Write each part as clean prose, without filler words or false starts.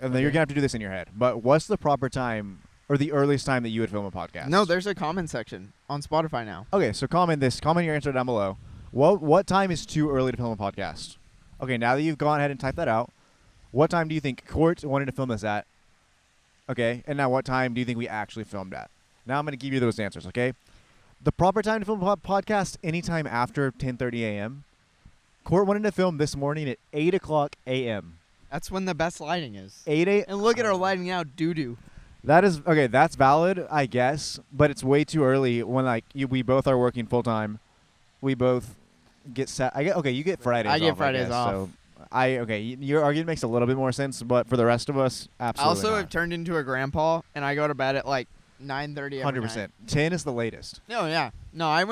and then you're gonna have to do this in your head. But what's the proper time or the earliest time that you would film a podcast? No, there's a comment section on Spotify now. Okay, so comment your answer down below. What time is too early to film a podcast? Okay, now that you've gone ahead and typed that out, what time do you think Cort wanted to film this at? Okay, and now what time do you think we actually filmed at? Now I'm going to give you those answers, okay? The proper time to film a podcast, anytime after 10:30 a.m. Cort wanted to film this morning at 8 o'clock a.m. That's when the best lighting is. 8 a.m. And look at our lighting now, doo-doo. That is, okay, that's valid, I guess, but it's way too early when, like, we both are working full-time. We both get you get Fridays off. I get Fridays off. So your argument makes a little bit more sense, but for the rest of us, absolutely I also not. have turned into a grandpa, and I go to bed at like 9:30 every 100%. night. 10 is the latest. No, yeah. No, I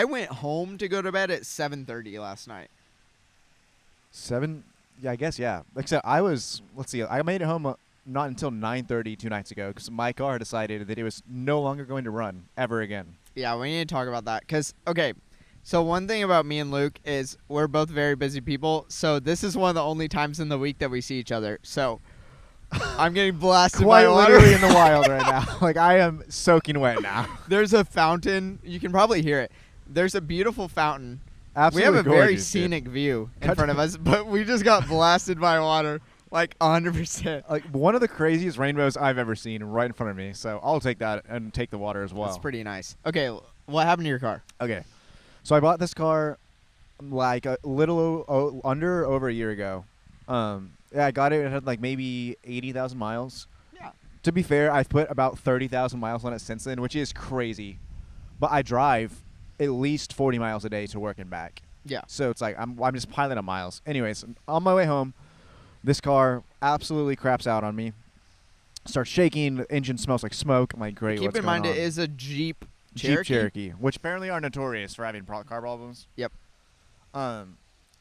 went home to go to bed at 7:30 last night. 7? Yeah, I guess, yeah. Except I made it home not until 9:30 2 nights ago because my car decided that it was no longer going to run ever again. Yeah, we need to talk about that. Because, okay, so one thing about me and Luke is we're both very busy people. So this is one of the only times in the week that we see each other. So I'm getting blasted Quite by water. literally in the wild right now. Like, I am soaking wet now. There's a fountain. You can probably hear it. There's a beautiful fountain. Absolutely we have a very gorgeous, scenic dude. view in front of us, but we just got blasted by water. Like 100%. Like one of the craziest rainbows I've ever seen right in front of me. So I'll take that and take the water as well. That's pretty nice. Okay, what happened to your car? Okay. So I bought this car like a little over a year ago. Yeah, I got it. It had like maybe 80,000 miles. Yeah. To be fair, I've put about 30,000 miles on it since then, which is crazy. But I drive at least 40 miles a day to work and back. Yeah. So it's like I'm just piling up miles. Anyways, on my way home, this car absolutely craps out on me. Starts shaking. The engine smells like smoke. I'm like, great, Keep what's in going mind on? it is a Jeep Cherokee. Jeep Cherokee, which apparently are notorious for having car problems. Yep.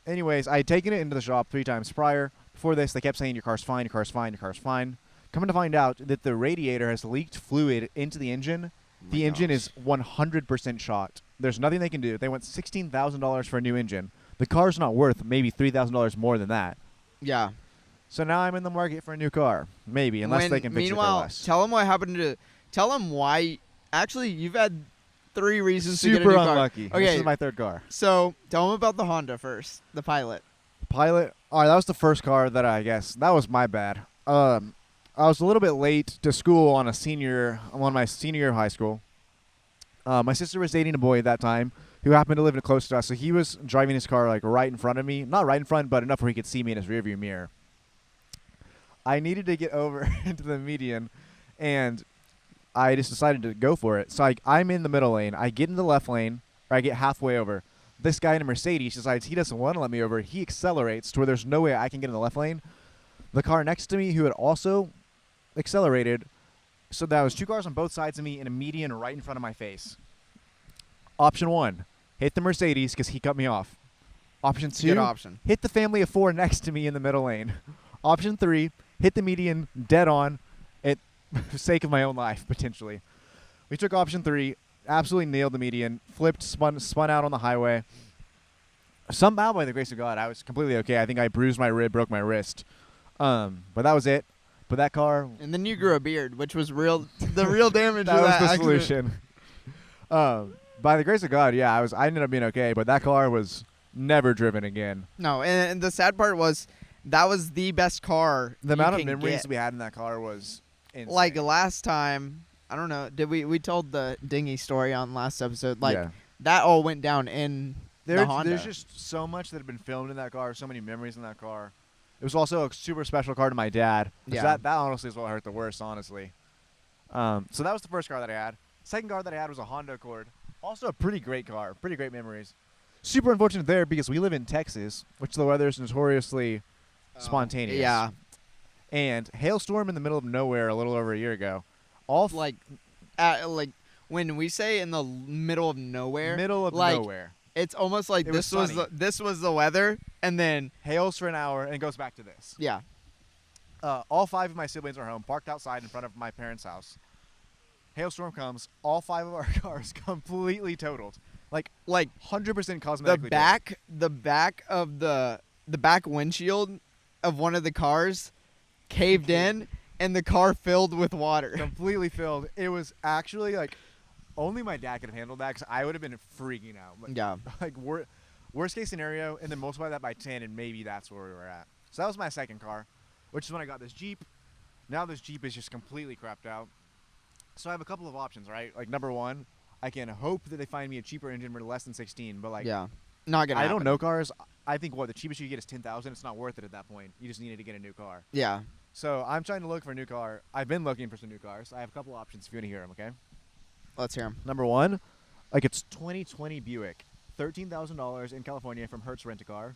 Anyways, I had taken it into the shop 3 times prior. Before this, they kept saying, your car's fine, your car's fine, your car's fine. Coming to find out that the radiator has leaked fluid into the engine. The engine is 100% shot. There's nothing they can do. They want $16,000 for a new engine. The car's not worth maybe $3,000 more than that. Yeah. So now I'm in the market for a new car. Maybe, unless they can fix it for less. Tell them what happened to... Tell them why... Actually, you've had 3 reasons to get a Super new car. unlucky. Okay. This is my 3rd car. So, tell them about the Honda first. The Pilot. Pilot. All right, that was the first car that I guess. That was my bad. I was a little bit late to school on my senior year of high school. My sister was dating a boy at that time who happened to live close to us. So he was driving his car like right in front of me. Not right in front, but enough where he could see me in his rearview mirror. I needed to get over into the median, and I just decided to go for it. So I'm in the middle lane. I get in the left lane, or I get halfway over. This guy in a Mercedes decides he doesn't want to let me over. He accelerates to where there's no way I can get in the left lane. The car next to me, who had also accelerated, so that was 2 cars on both sides of me and a median right in front of my face. Option 1, hit the Mercedes because he cut me off. Option 2, Good option. hit the family of 4 next to me in the middle lane. Option 3, hit the median dead on at sake of my own life, potentially. We took option 3, absolutely nailed the median, flipped, spun out on the highway. Somehow, by the grace of God, I was completely okay. I think I bruised my rib, broke my wrist. But that was it. But that car... And then you grew a beard, which was the real damage that of was that the accident. solution. By the grace of God, yeah, I ended up being okay, but that car was never driven again. No, and the sad part was that was the best car. The you amount of can memories get. we had in that car was insane. Like last time, I don't know. Did we told the dinghy story on last episode? Like yeah. that all went down in the Honda. There's just so much that had been filmed in that car, so many memories in that car. It was also a super special car to my dad. Yeah. That honestly is what hurt the worst, honestly. So that was the first car that I had. Second car that I had was a Honda Accord. Also a pretty great car. Pretty great memories. Super unfortunate there because we live in Texas, which the weather is notoriously spontaneous. Yeah. And hailstorm in the middle of nowhere a little over a year ago. Like when we say in the middle of nowhere. Middle of like, nowhere. It's almost like It this was this was the weather, and then Hails for an hour and goes back to this. yeah. All 5 of my siblings are home, parked outside in front of my parents' house. Hailstorm comes, all 5 of our cars completely totaled. Like 100% cosmetically the back of the back windshield of one of the cars caved in, and the car filled with water. Completely filled. It was actually like only my dad could have handled that because I would have been freaking out. But, Yeah. Like worst case scenario, and then multiply that by 10, and maybe that's where we were at. So that was my second car, which is when I got this Jeep. Now this Jeep is just completely crapped out. So I have a couple of options, right? Like number one, I can hope that they find me a cheaper engine for less than 16, but like Yeah. Not gonna I happen. don't know cars. I think the cheapest you can get is 10,000. It's not worth it at that point. You just needed to get a new car. Yeah. So I'm trying to look for a new car. I've been looking for some new cars. I have a couple options if you want to hear them, okay? Let's hear him. Number one, like it's 2020 Buick, $13,000 in California from Hertz Rent-A-Car.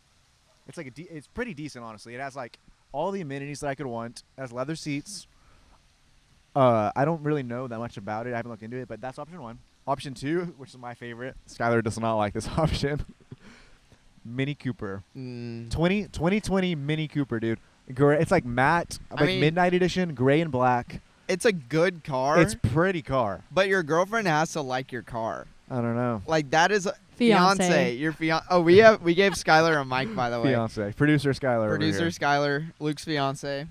It's like it's pretty decent, honestly. It has like all the amenities that I could want. It has leather seats. I don't really know that much about it. I haven't looked into it, but that's option one. Option two, which is my favorite. Skylar does not like this option. Mini Cooper. 2020 Mini Cooper, dude. It's like matte, like midnight edition, gray and black. It's a good car. It's pretty car. But your girlfriend has to like your car. I don't know. Like that is Fiance. Your fiance. Oh, we gave Skylar a mic, by the way. Fiance. Producer Skylar. Producer over here. Skylar, Luke's fiance.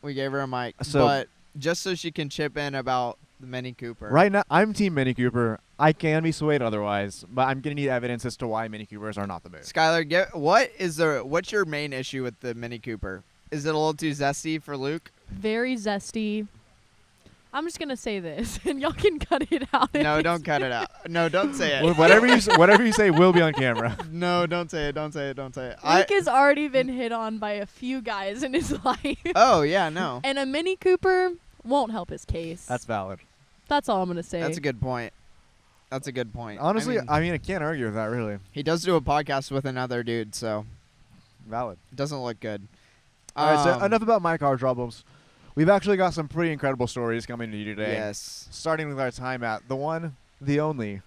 We gave her a mic, So- but just so she can chip in about the Mini Cooper. Right now, I'm Team Mini Cooper. I can be swayed otherwise, but I'm gonna need evidence as to why Mini Coopers are not the move. Skylar, what's your main issue with the Mini Cooper? Is it a little too zesty for Luke? Very zesty. I'm just gonna say this, and y'all can cut it out. No, don't cut it out. No, don't say it. Whatever you say will be on camera. No, don't say it. Don't say it. Don't say it. Luke has already been hit on by a few guys in his life, Oh yeah, no. and a Mini Cooper won't help his case. That's valid. That's all I'm gonna say. That's a good point. That's a good point. Honestly, I can't argue with that. Really, he does do a podcast with another dude, so valid. it doesn't look good. All right, so enough about my car troubles. We've actually got some pretty incredible stories coming to you today. Yes. Starting with our time at the one, the only,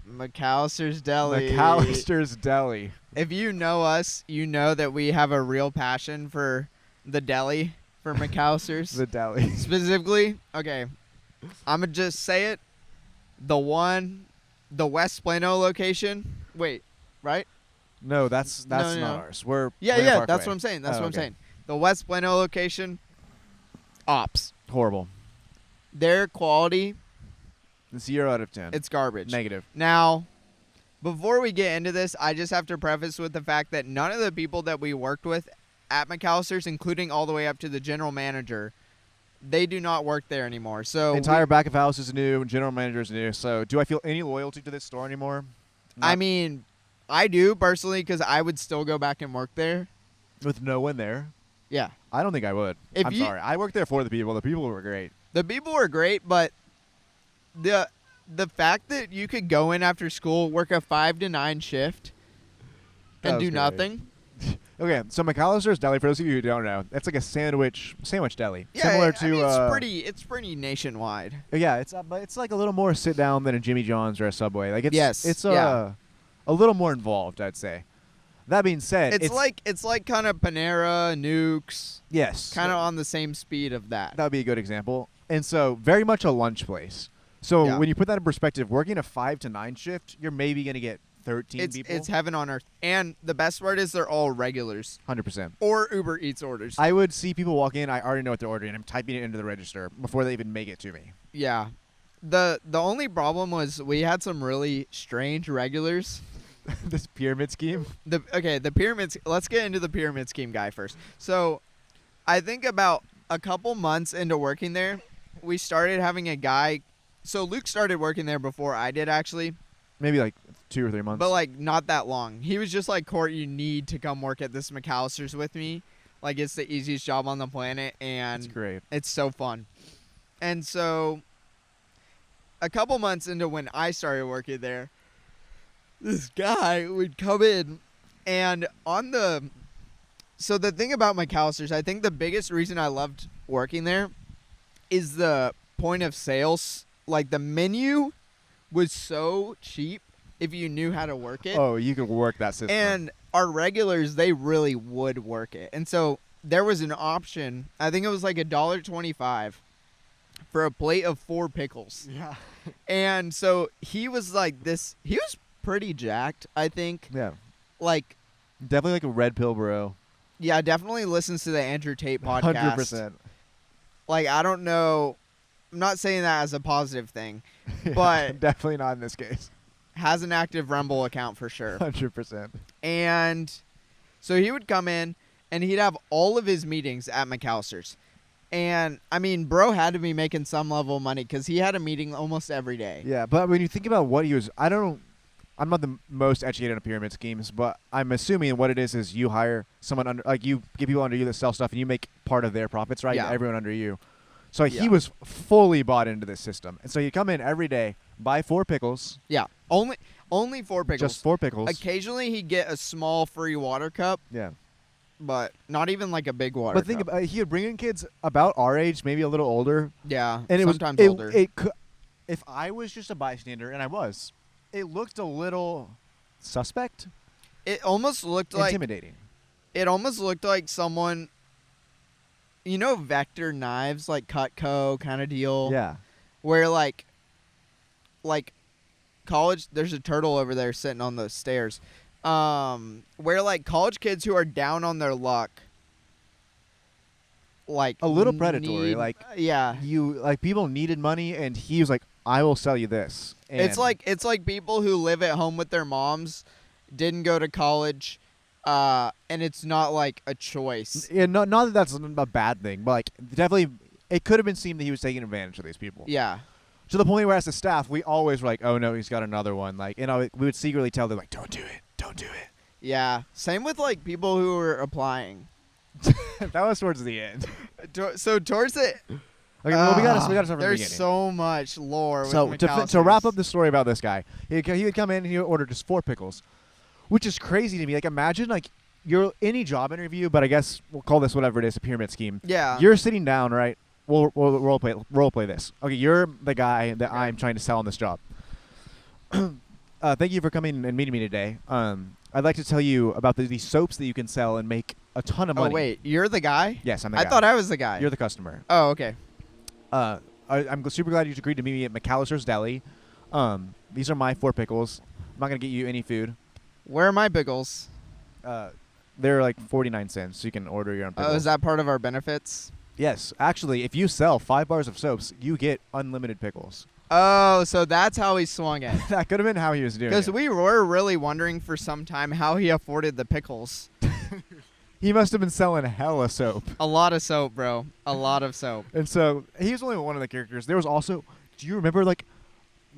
McAllister's Deli. McAllister's Deli. If you know us, you know that we have a real passion for the deli, for McAllister's. The deli. Specifically, okay, I'm going to just say it. The West Plano location. Wait, right? No, that's not no. ours. We're Yeah, Plano yeah, Parkway. that's what I'm saying. That's Oh, what I'm okay. saying. The West Plano location, ops. Horrible. Their quality, 0 out of 10. it's garbage. Negative. Now, before we get into this, I just have to preface with the fact that none of the people that we worked with at McAllister's, including all the way up to the general manager, they do not work there anymore. So Entire back of house is new. General manager is new. So, do I feel any loyalty to this store anymore? I Not- mean, I do personally because I would still go back and work there. with no one there, Yeah. I don't think I would. If I'm you- sorry. I worked there for the people. The people were great. The people were great, but the fact that you could go in after school, work a 5 to 9 shift, That and was do great. nothing. Okay, so McAllister's Deli, for those of you who don't know, it's like a sandwich deli, Yeah, similar I to. mean, it's pretty nationwide. Yeah, but it's like a little more sit down than a Jimmy John's or a Subway. Like it's Yes, it's yeah. a little more involved, I'd say. That being said, It's like kind of Panera, Nukes, yes, kind of on the same speed of that. that would be a good example. And so, very much a lunch place. So Yeah. when you put that in perspective, working a 5 to 9 shift, you're maybe gonna get 13 people. It's heaven on earth. And the best part is they're all regulars 100%. or Uber Eats orders. I would see people walk in. I already know what they're ordering. I'm typing it into the register before they even make it to me. Yeah. The only problem was we had some really strange regulars. This pyramid scheme. The pyramids. Let's get into the pyramid scheme guy first. So, I think about a couple months into working there, we started having a guy. So Luke started working there before I did actually, Maybe like 2 or 3 months. but like not that long. He was just like, Cort, you need to come work at this McAllister's with me. Like it's the easiest job on the planet, and that's great. it's so fun. And so, a couple months into when I started working there, this guy would come in, and so the thing about McAllister's, I think the biggest reason I loved working there is the point of sales. Like the menu was so cheap if you knew how to work it. Oh, you could work that system. And our regulars, they really would work it. And so there was an option. I think it was like $1.25 for a plate of 4 pickles. yeah. And so he was like this. He was pretty jacked, I think. Yeah. Like, Definitely like a red pill bro. Yeah, definitely listens to the Andrew Tate podcast. 100%. Like, I don't know. I'm not saying that as a positive thing. Yeah, But- definitely not in this case. Has an active Rumble account for sure. 100%. And so he would come in and he'd have all of his meetings at McAllister's. And, I mean, bro had to be making some level of money because he had a meeting almost every day. Yeah, but when you think about what he was, I'm not the most educated on pyramid schemes, but I'm assuming what it is you hire someone under, like you get people under you that sell stuff and you make part of their profits, right? Yeah. Everyone under you. So he Yeah. was fully bought into this system. And so you come in every day, buy 4 pickles, Yeah. Only 4 pickles. just 4 pickles. Occasionally he'd get a small free water cup, Yeah. but not even like a big water But think cup. about he would bring in kids about our age, maybe a little older, Yeah, and sometimes it older. if I was just a bystander, and I was, it looked a little suspect, It almost looked like intimidating. someone, Vector knives, like Cutco kind of deal. Yeah. Where like college, there's a turtle over there sitting on the stairs. Where like college kids who are down on their luck, like A little predatory, need- like yeah. People needed money, and he was like, "I will sell you this." And It's like people who live at home with their moms, didn't go to college, and it's not like a choice. yeah, not that that's a bad thing, but like definitely, it could have been seen that he was taking advantage of these people. Yeah. To the point where, as a staff, we always were like, "Oh no, he's got another one." Like, we would secretly tell them like, "Don't do it, don't do it." Yeah. Same with like people who were applying. That was towards the end. So towards it, Okay, well, we got to start from the there's beginning. so much lore. So with to wrap up the story about this guy, he would come in and he would order just 4 pickles, which is crazy to me. Like, imagine like you're any job interview, but I guess we'll call this whatever it is, a pyramid scheme. Yeah. You're sitting down, right? We'll role play this. Okay, you're the guy that I'm trying to sell on this job. Thank you for coming and meeting me today. I'd like to tell you about these soaps that you can sell and make a ton of money. Oh wait, you're the guy? Yes, I'm the I guy. thought I was the guy. You're the customer. Oh, okay. I'm super glad you agreed to meet me at McAllister's Deli. These are my 4 pickles. I'm not gonna get you any food. Where are my pickles? They're like 49 cents, so you can order your own pickles. Oh, is that part of our benefits? Yes, actually, if you sell 5 bars of soaps, you get unlimited pickles. Oh, so that's how he swung it. That could have been how he was doing Because it. we were really wondering for some time how he afforded the pickles. He must have been selling hella soap. A lot of soap, bro. A lot of soap. And so he was only one of the characters. There was also, do you remember like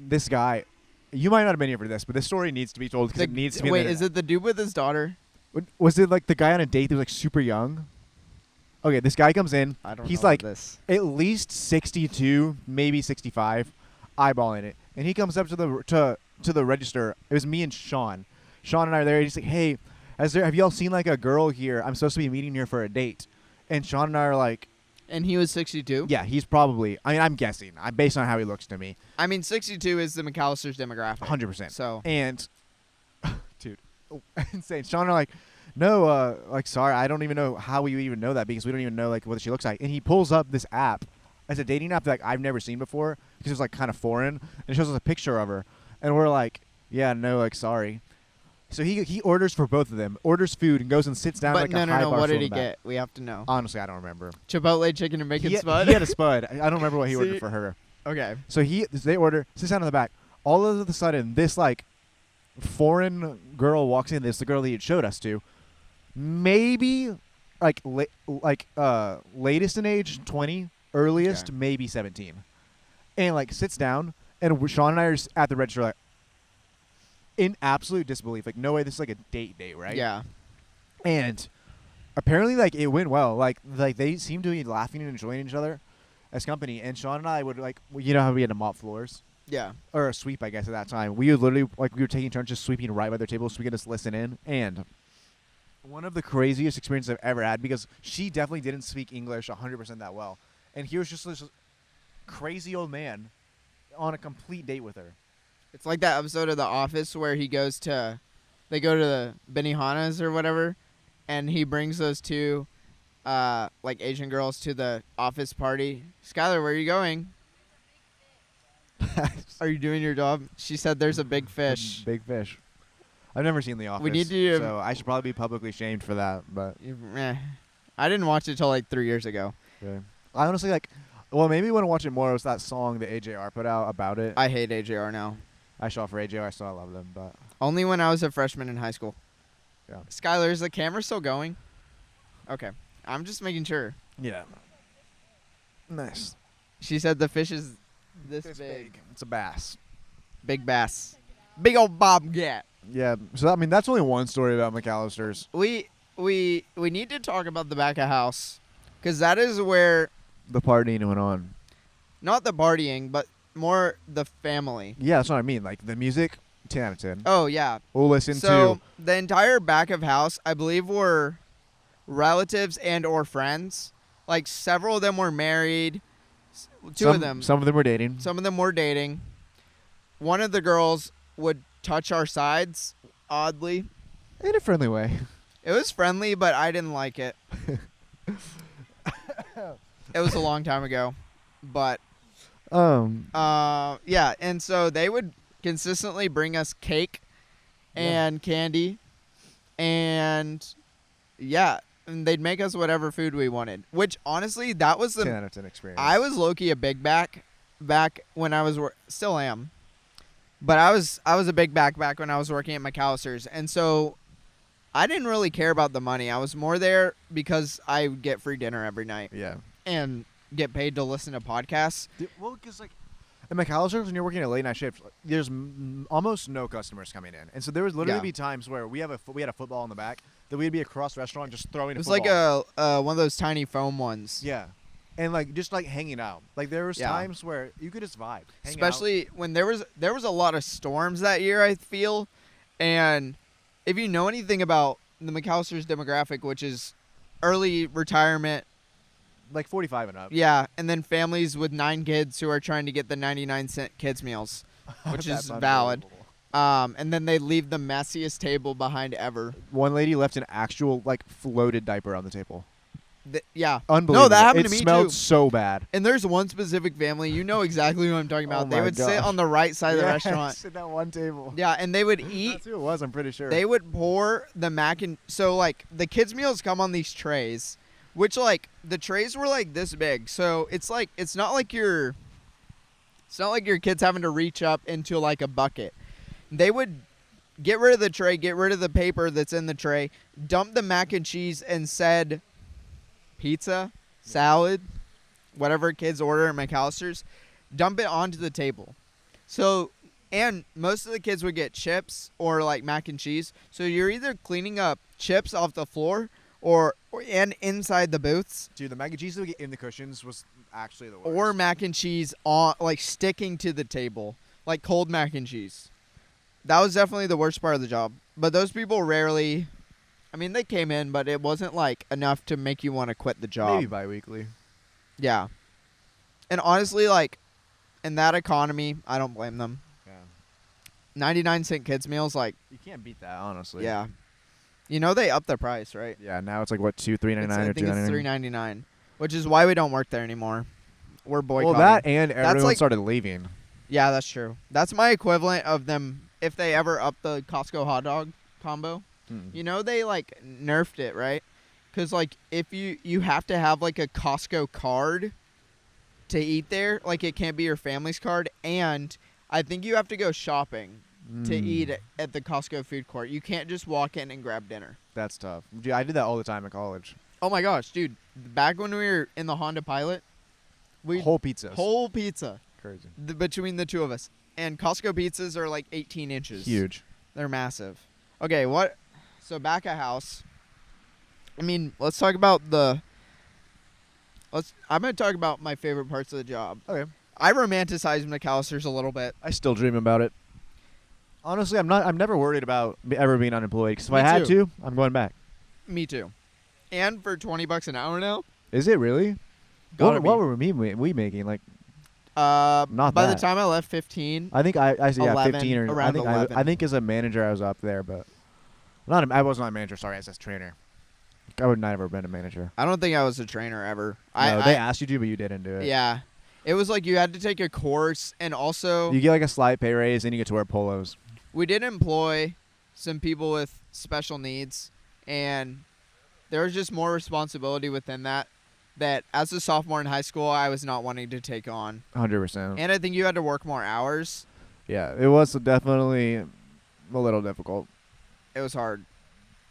this guy? You might not have been here for this, but this story needs to be told because it needs to be. Wait, is it the dude with his daughter? Was it like the guy on a date that was like super young? Okay, this guy comes in. I don't He's know like this. at least 62, maybe 65, eyeballing it, and he comes up to the register. It was me and Sean. Sean and I are there. He's like, "Hey, have y'all seen like a girl here? I'm supposed to be meeting her for a date." And Sean and I are like, And he was 62? "Yeah, he's probably. I mean, I'm guessing. I'm based on how he looks to me. I mean, 62 is the McAllister's demographic. 100%. So, And, dude, insane. Sean and I are like, no, like, sorry, I don't even know how we even know that because we don't even know like what she looks like. And he pulls up this app. It's a dating app that like, I've never seen before because it's like kind of foreign. And it shows us a picture of her. And we're like, yeah, no, like, sorry. So he orders for both of them, orders food, and goes and sits down but like no, a no, high no. bar What stool did he in the back. get? We have to know. Honestly, I don't remember. Chipotle chicken and bacon spud? He had a spud. I don't remember what he See? ordered for her. Okay. So they order, sits down in the back. All of a sudden, this like foreign girl walks in. This is the girl that he had showed us to. Maybe like latest in age 20, earliest Okay. maybe 17, and like sits down. And Sean and I are at the register like in absolute disbelief. Like, no way, this is like a date, right? Yeah. And apparently, like, it went well. Like they seemed to be laughing and enjoying each other as company. And Sean and I would like, you know how we had to mop floors Yeah. or a sweep, I guess at that time. We would literally like we were taking turns just sweeping right by their table so we could just listen in. And one of the craziest experiences I've ever had because she definitely didn't speak English 100% that well, and he was just this crazy old man on a complete date with her. It's like that episode of The Office where they go to the Benihana's or whatever, and he brings those two, like Asian girls to the office party. Skylar, where are you going? Are you doing your job? She said there's a big fish. Big fish. I've never seen The Office. need to- So I should probably be publicly shamed for that. But I didn't watch it till like 3 years ago. okay. I honestly like. Well, maybe you want to watch it more. It was that song that AJR put out about it. I hate AJR now. I saw for AJR. I still love them, but Only when I was a freshman in high school. Yeah. Skylar, is the camera still going? Okay. I'm just making sure. yeah. Nice. She said the fish is this It's big. It's a bass. Big bass. Big old bobcat. Yeah. So I mean, that's only one story about McAllister's. We need to talk about the back of house, because that is where The partying went on. not the partying, but more the family. Yeah, that's what I mean. Like the music, 10 out of 10. Oh yeah. We'll listen So the entire back of house, I believe, were relatives and or friends. Like several of them were married. Two of them. Some of them were dating. Some of them were dating. One of the girls would touch our sides, oddly. In a friendly way. It was friendly, but I didn't like it. It was a long time ago. But, yeah. And so they would consistently bring us cake and candy. And, yeah. And they'd make us whatever food we wanted. Which, honestly, that was 10 out of 10 experience. I was low-key a big back when I was still am. But I was a big back when I was working at McAllister's. And so I didn't really care about the money. I was more there because I would get free dinner every night Yeah. and get paid to listen to podcasts. Well, because like at McAllister's, when you're working a late night shift, there's almost no customers coming in, and so there would literally be times where we had a football in the back that we'd be across the restaurant just throwing. It was football. like one of those tiny foam ones. Yeah, and like just like hanging out. Like there was times where you could just vibe, hang especially when there was a lot of storms that year, I feel. And if you know anything about the McAllister's demographic, which is early retirement, like 45 and up. yeah, and then families with 9 kids who are trying to get the 99-cent kids meals, which is That's valid. unbelievable. And then they leave the messiest table behind ever. One lady left an actual like floated diaper on the table. Yeah. Unbelievable. No, that happened it to me smelled too. so bad. And there's one specific family, you know exactly who I'm talking about. Oh They my would sit gosh. on the right side of the Yes, restaurant. at that one table. Yeah, and they would eat. That's who it was. I'm pretty sure. They would pour the mac and so like the kids meals come on these trays, which like the trays were like this big. So it's not like your kids having to reach up into like a bucket. They would get rid of the tray, get rid of the paper that's in the tray, dump the mac and cheese and said pizza, salad, whatever kids order at McAllister's, dump it onto the table. So, and most of the kids would get chips or like mac and cheese. So you're either cleaning up chips off the floor and inside the booths, Dude, the mac and cheese that we get in the cushions was actually the worst. or mac and cheese on like sticking to the table, like cold mac and cheese. That was definitely the worst part of the job. But those people rarely, I mean, they came in, but it wasn't like enough to make you want to quit the job. Maybe bi-weekly. Yeah. And honestly, like, in that economy, I don't blame them. Yeah. 99-cent kids meals, like, You can't beat that, honestly. yeah. You know they upped the price, right? Yeah, now it's like what, $3.99 I or think it's $2.99? $3.99, which is why we don't work there anymore. We're boycotting. Well, that and everyone like- started leaving. Yeah, that's true. That's my equivalent of them if they ever up the Costco hot dog combo. You know they like nerfed it, right? Because like if you have to have like a Costco card to eat there, like it can't be your family's card, and I think you have to go shopping to eat at the Costco food court. You can't just walk in and grab dinner. That's tough. Dude, I did that all the time at college. Oh my gosh, dude! Back when we were in the Honda Pilot, we Whole pizzas. whole pizza Crazy. between the two of us, and Costco pizzas are like 18 inches. Huge. They're massive. Okay, what? So back at house. I mean, let's talk about I'm gonna talk about my favorite parts of the job. Okay. I romanticize McAllister's a little bit. I still dream about it. Honestly, I'm never worried about ever being unemployed. Because if Me I had too. to, I'm going back. Me too. And for $20 an hour now. Is it really? Gotta What be. were we making? Like, Not by that. the time I left 15. I think I yeah 11, 15 or around I think 11. I think as a manager I was up there, but I was not a manager. Sorry, as a trainer. I would not have ever been a manager. I don't think I was a trainer ever. No, they asked you to, but you didn't do it. Yeah. It was like you had to take a course, and also You get like a slight pay raise, and you get to wear polos. we did employ some people with special needs, and there was just more responsibility within that as a sophomore in high school I was not wanting to take on. 100%. And I think you had to work more hours. Yeah, it was definitely a little difficult. It was hard.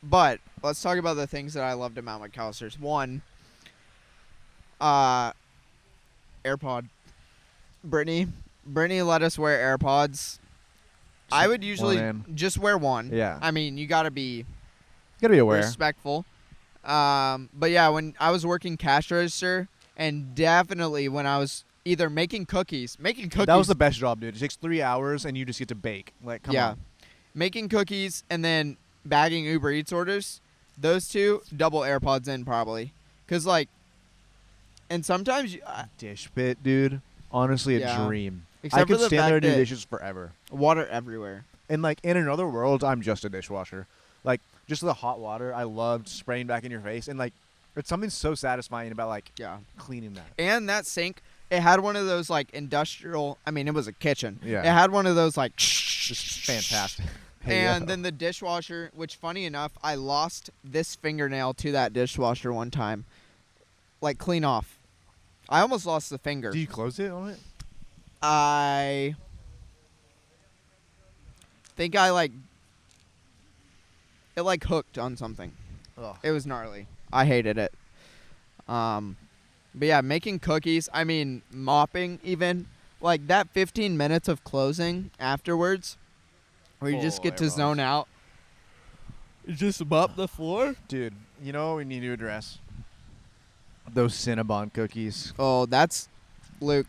But let's talk about the things that I loved about McAllister's. One, AirPod. Brittany let us wear AirPods. I would usually just wear one. Yeah. I mean, you got to be aware. respectful. But yeah, when I was working cash register, and definitely when I was either making cookies. That was the best job, dude. It takes 3 hours, and you just get to bake. Like, come on. Making cookies and then bagging Uber Eats orders. Those two, double AirPods in probably. Because, like, and sometimes dish pit, dude. Honestly, a dream. Except I could for the stand fact there and do that dishes forever. Water everywhere. And, like, in another world, I'm just a dishwasher. Like, just the hot water, I loved spraying back in your face. And, like, it's something so satisfying about, like, cleaning that. And that sink, it had one of those, like, industrial, I mean, it was a kitchen. Yeah. It had one of those, like, just fantastic. And then the dishwasher, which, funny enough, I lost this fingernail to that dishwasher one time. Like, clean off. I almost lost the finger. Did you close it on it? I think I, like, it, like, hooked on something. Ugh. It was gnarly. I hated it. But, yeah, making cookies, I mean, mopping even. Like, that 15 minutes of closing afterwards, where you just get to zone out. You just mop the floor? Dude, you know what we need to address? Those Cinnabon cookies. Oh, that's... Luke,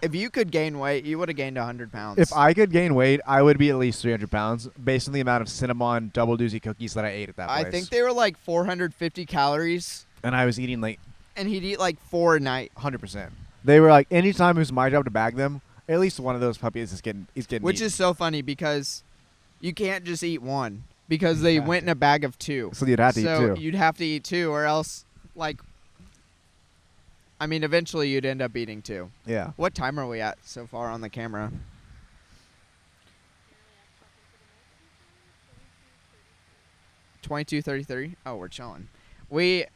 if you could gain weight, you would have gained 100 pounds. If I could gain weight, I would be at least 300 pounds based on the amount of Cinnabon double doozy cookies that I ate at that place. I think they were like 450 calories. And I was eating like... And he'd eat like 4 a night. 100%. They were like, anytime it was my job to bag them, at least one of those puppies is getting Which eaten. is so funny because you can't just eat one. Because they went in a bag of 2. So you'd have to eat 2. So you'd have to eat 2 or else, like... I mean, eventually you'd end up eating 2. Yeah. What time are we at so far on the camera? 22:33. Oh, we're chilling. We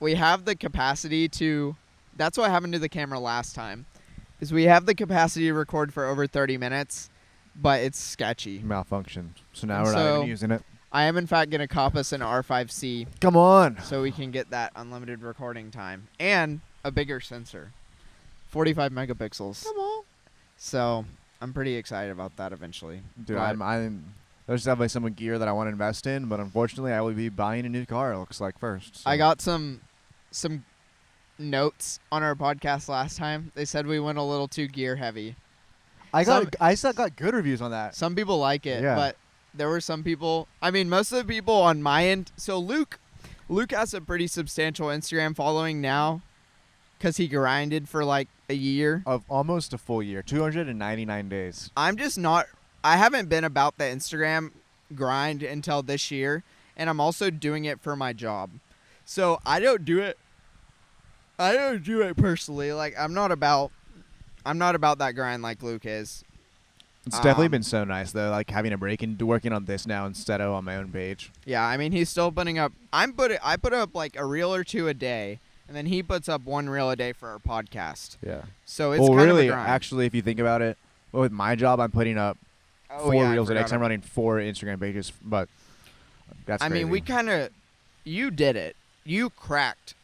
have the capacity to. That's what happened to the camera last time. Is we have the capacity to record for over 30 minutes, but it's sketchy. Malfunctioned. So now we're not even using it. I am in fact gonna cop us an R5C. Come on. So we can get that unlimited recording time and a bigger sensor, 45 megapixels. Come on. So I'm pretty excited about that eventually. Dude, there's definitely some gear that I want to invest in, but unfortunately I will be buying a new car, it looks like, first. So. I got some notes on our podcast last time. They said we went a little too gear heavy. I still got good reviews on that. Some people like it, Yeah. but there were some people. I mean, most of the people on my end. So Luke has a pretty substantial Instagram following now, because he grinded for like a year. Of almost a full year, 299 days. I'm just not. I haven't been about the Instagram grind until this year, and I'm also doing it for my job. So I don't do it personally. Like I'm not about that grind like Luke is. It's definitely been so nice though, like having a break and working on this now instead of on my own page. Yeah, I mean he's still putting up. I put up like a reel or 2 a day, and then he puts up 1 reel a day for our podcast. Yeah. So it's kind really, of a grind. actually, if you think about it, with my job, I'm putting up 4 reels a day. 'Cause I'm running 4 Instagram pages, but that's crazy. I mean, we kind of. You did it. Luke cracked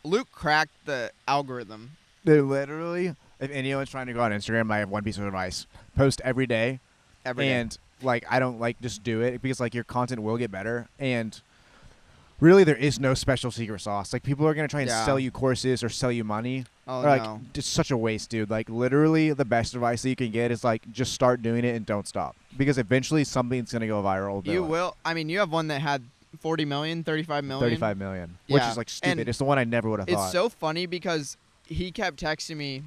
the algorithm. Dude, literally, if anyone's trying to go on Instagram, I have one piece of advice: post every day. And like I don't like just do it because like your content will get better, and really there is no special secret sauce. Like people are gonna try and sell you courses or sell you money. Oh, like no. it's such a waste, dude. Like literally the best advice that you can get is like just start doing it and don't stop, because eventually something's gonna go viral. You will. I mean, you have one that had 40 million, 35 million. 35 million, which is like stupid. And it's the one I never would have thought. It's so funny because he kept texting me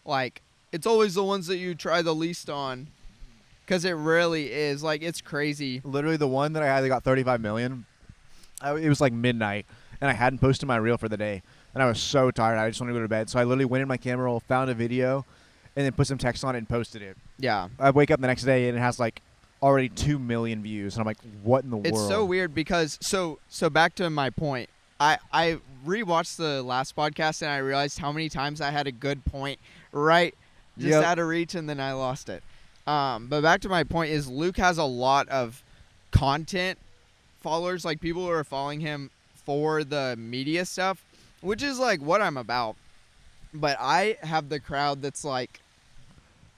like, it's always the ones that you try the least on. Because it really is. Like, it's crazy. Literally, the one that I had that got 35 million, it was like midnight, and I hadn't posted my reel for the day. And I was so tired. I just wanted to go to bed. So I literally went in my camera roll, found a video, and then put some text on it and posted it. Yeah. I wake up the next day, and it has like already 2 million views, and I'm like, what in the world? It's so weird because so back to my point. I rewatched the last podcast and I realized how many times I had a good point right just Yep. out of reach and then I lost it. But back to my point is Luke has a lot of content followers, like people who are following him for the media stuff, which is like what I'm about. But I have the crowd that's like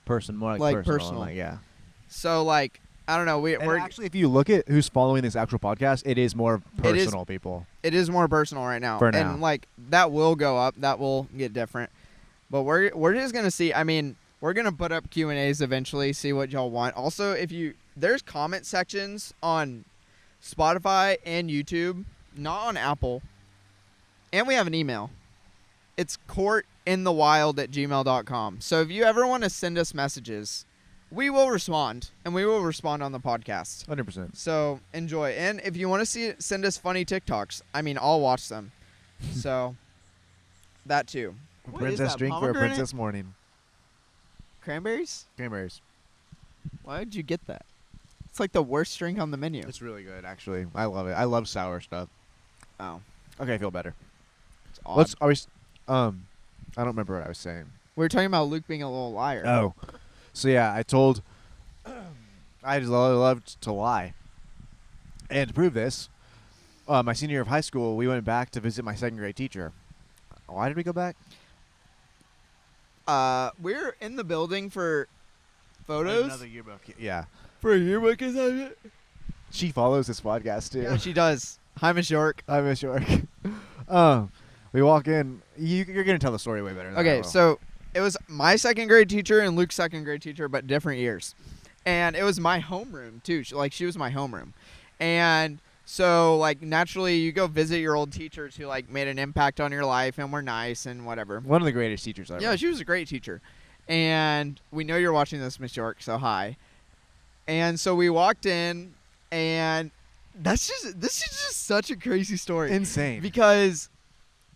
More like personal. personal. Like, yeah. so like I don't know. And We're actually, if you look at who's following this actual podcast, it is more personal people. it is more personal right now. For now. And like that will go up. That will get different. But we're just gonna see. I mean, we're gonna put up Q&As eventually, see what y'all want. Also, there's comment sections on Spotify and YouTube, not on Apple. And we have an email. It's cortinthewild@gmail.com. So if you ever want to send us messages, we will respond, and we will respond on the podcast. 100%. So enjoy. And if you want to send us funny TikToks, I mean, I'll watch them. So that too. What is Princess that, drink for a pomegranate? princess morning. Cranberries? Cranberries. Why would you get that? It's like the worst drink on the menu. It's really good, actually. I love it. I love sour stuff. Oh, Okay, I feel better. it's odd. I don't remember what I was saying. We were talking about Luke being a little liar. Oh. So, yeah, I told... I just loved to lie. And to prove this, my senior year of high school, we went back to visit my second grade teacher. Why did we go back? We're in the building for photos. Another yearbook. Yeah. For a yearbook assignment? She follows this podcast, too. Yeah, she does. Hi, Miss York. I miss York. We walk in. You're going to tell the story way better than I Okay, will. so it was my second grade teacher and Luke's second grade teacher, but different years. And it was my homeroom, too. She was my homeroom. And so, like, naturally, you go visit your old teachers who, like, made an impact on your life and were nice and whatever. One of the greatest teachers ever. Yeah, she was a great teacher. And we know you're watching this, Miss York, so hi. And so we walked in, and this is just such a crazy story. Insane. Because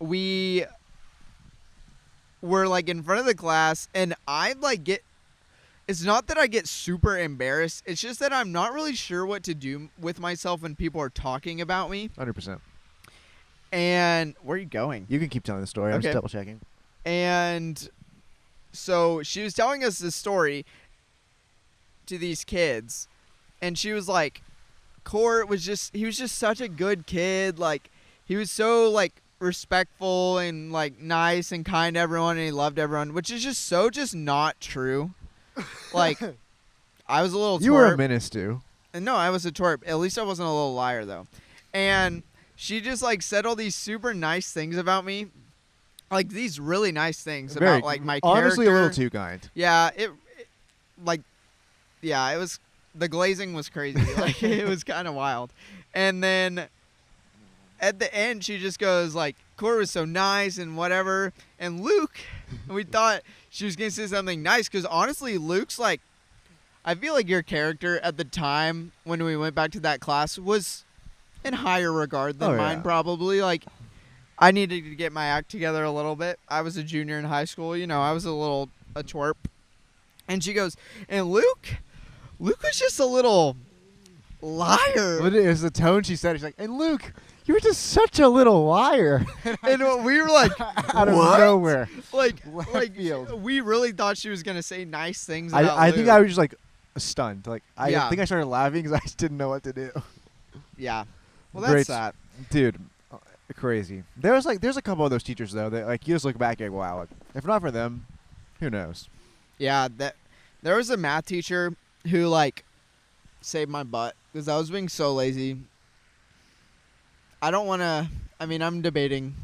we were like in front of the class, and it's not that I get super embarrassed, it's just that I'm not really sure what to do with myself when people are talking about me. 100%. And where are you going? You can keep telling the story. I'm Okay. just double checking. And so she was telling us this story to these kids, and she was like, Cort was just such a good kid. Like, he was so, like, respectful and, like, nice and kind to everyone, and he loved everyone, which is just not true. Like, I was a little You were a twerp. menace, too. And no, I was a twerp. At least I wasn't a little liar, though. And she just, like, said all these super nice things about me. Like, these really nice things about, like, my character. Honestly, a little too kind. Yeah, it was, the glazing was crazy. Like, it was kind of wild. And then at the end, she just goes, like, Cort was so nice and whatever. And Luke, we thought she was going to say something nice because, honestly, Luke's, like, I feel like your character at the time when we went back to that class was in higher regard than Oh, mine, yeah. probably. Like, I needed to get my act together a little bit. I was a junior in high school. You know, I was a twerp. And she goes, and Luke was just a little liar. But it was the tone she said. She's like, and Luke, you were just such a little liar. And we were like, Out of what? nowhere. Like, Left field. we really thought she was going to say nice things about I think Luke. I was just like stunned. Like Yeah. I think I started laughing because I just didn't know what to do. Yeah. Well, Great. that's that. Dude, crazy. There's a couple of those teachers though that like you just look back and wow, like, if not for them, who knows? Yeah, there was a math teacher who, like, saved my butt because I was being so lazy. I don't want to. I mean, I'm debating,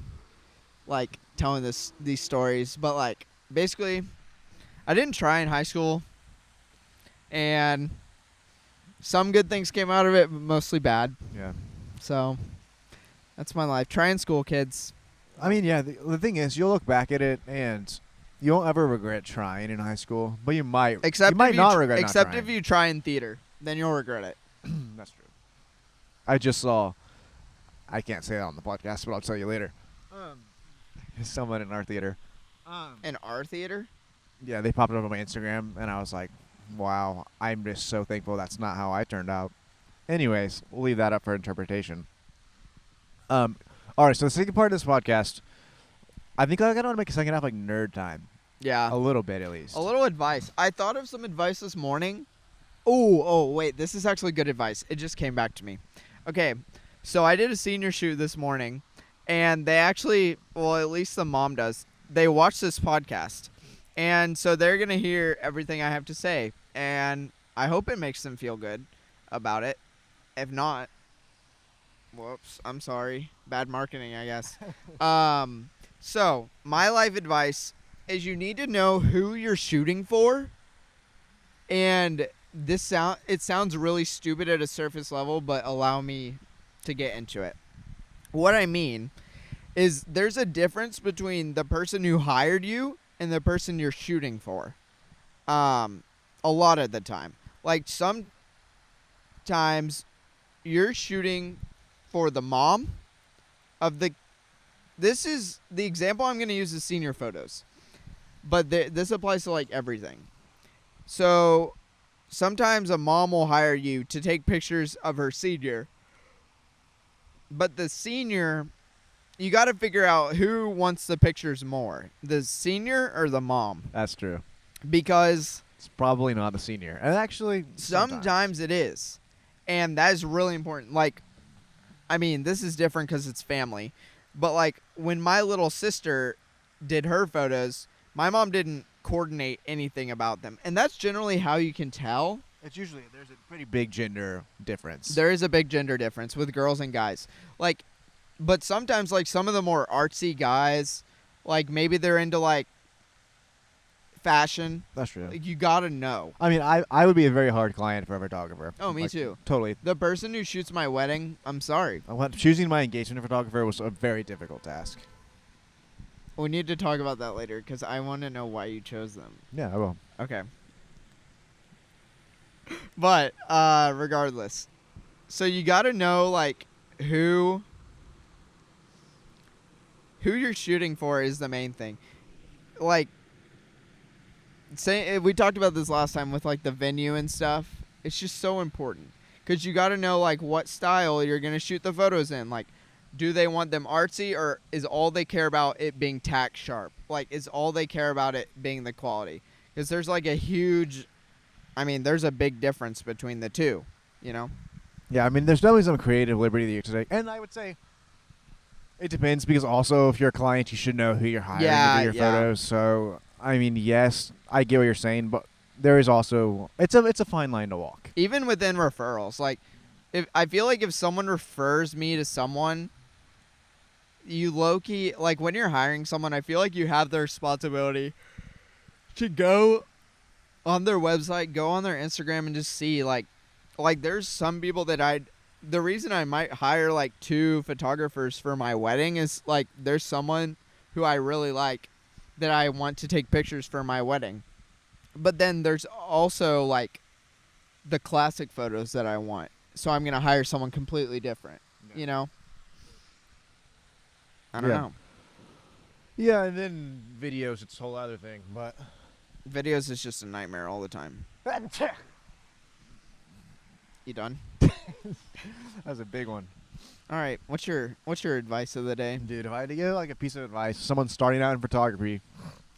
like, telling these stories, but, like, basically, I didn't try in high school, and some good things came out of it, but mostly bad. Yeah. So that's my life. Try in school, kids. I mean, yeah. The thing is, you'll look back at it and you won't ever regret trying in high school, but you might. Except you might if not regret. Except not if you try in theater, then you'll regret it. That's true. I just saw. I can't say that on the podcast, but I'll tell you later. Someone in our theater. In our theater. Yeah, they popped up on my Instagram, and I was like, Wow. I'm just so thankful that's not how I turned out. Anyways, we'll leave that up for interpretation. All right, so the second part of this podcast, I think I want to make a second half like nerd time. Yeah. A little bit, at least. A little advice. I thought of some advice this morning. Wait. This is actually good advice. It just came back to me. Okay. So I did a senior shoot this morning, and they actually, well, at least the mom does, they watch this podcast. And so they're going to hear everything I have to say. And I hope it makes them feel good about it. If not, whoops, I'm sorry. Bad marketing, I guess. So my life advice is you need to know who you're shooting for. And it sounds really stupid at a surface level, but allow me to get into it. What I mean is there's a difference between the person who hired you and the person you're shooting for. A lot of the time. Like sometimes you're shooting for the mom of the... This is the example I'm going to use is senior photos. But this applies to like everything. So sometimes a mom will hire you to take pictures of her senior. But the senior, you got to figure out who wants the pictures more, the senior or the mom. That's true. Because It's probably not the senior. And actually, sometimes it is. And that is really important. Like, I mean, this is different because it's family. But like when my little sister did her photos, my mom didn't coordinate anything about them. And that's generally how you can tell. It's usually, there's a pretty big gender difference. There is a big gender difference with girls and guys. Like, but sometimes like some of the more artsy guys, like maybe they're into like fashion. That's true. Like, you gotta know. I mean, I would be a very hard client for a photographer. Oh, me Like, too. Totally. The person who shoots my wedding, I'm sorry. Choosing my engagement photographer was a very difficult task. We need to talk about that later because I want to know why you chose them. Yeah, I will. Okay. But regardless, so you got to know like who you're shooting for is the main thing. Like, we talked about this last time with like the venue and stuff. It's just so important because you got to know like what style you're gonna shoot the photos in. Like, do they want them artsy or is all they care about it being tack sharp? Like, is all they care about it being the quality? Because there's like there's a big difference between the two, you know? Yeah, I mean, there's definitely some creative liberty that you have to take. And I would say it depends because also if you're a client, you should know who you're hiring to do your photos. So, I mean, yes, I get what you're saying, but there is also, it's a fine line to walk. Even within referrals. Like, I feel like if someone refers me to someone, you low-key, like when you're hiring someone, I feel like you have the responsibility to go on their website, go on their Instagram, and just see like there's some people that the reason I might hire like 2 photographers for my wedding is like there's someone who I really like that I want to take pictures for my wedding. But then there's also like the classic photos that I want. So I'm going to hire someone completely different, you know? I don't know. Yeah, and then videos, it's a whole other thing, but Videos is just a nightmare all the time. You done? that was a big one. All right. What's your advice of the day? Dude, if I had to give like a piece of advice, someone starting out in photography,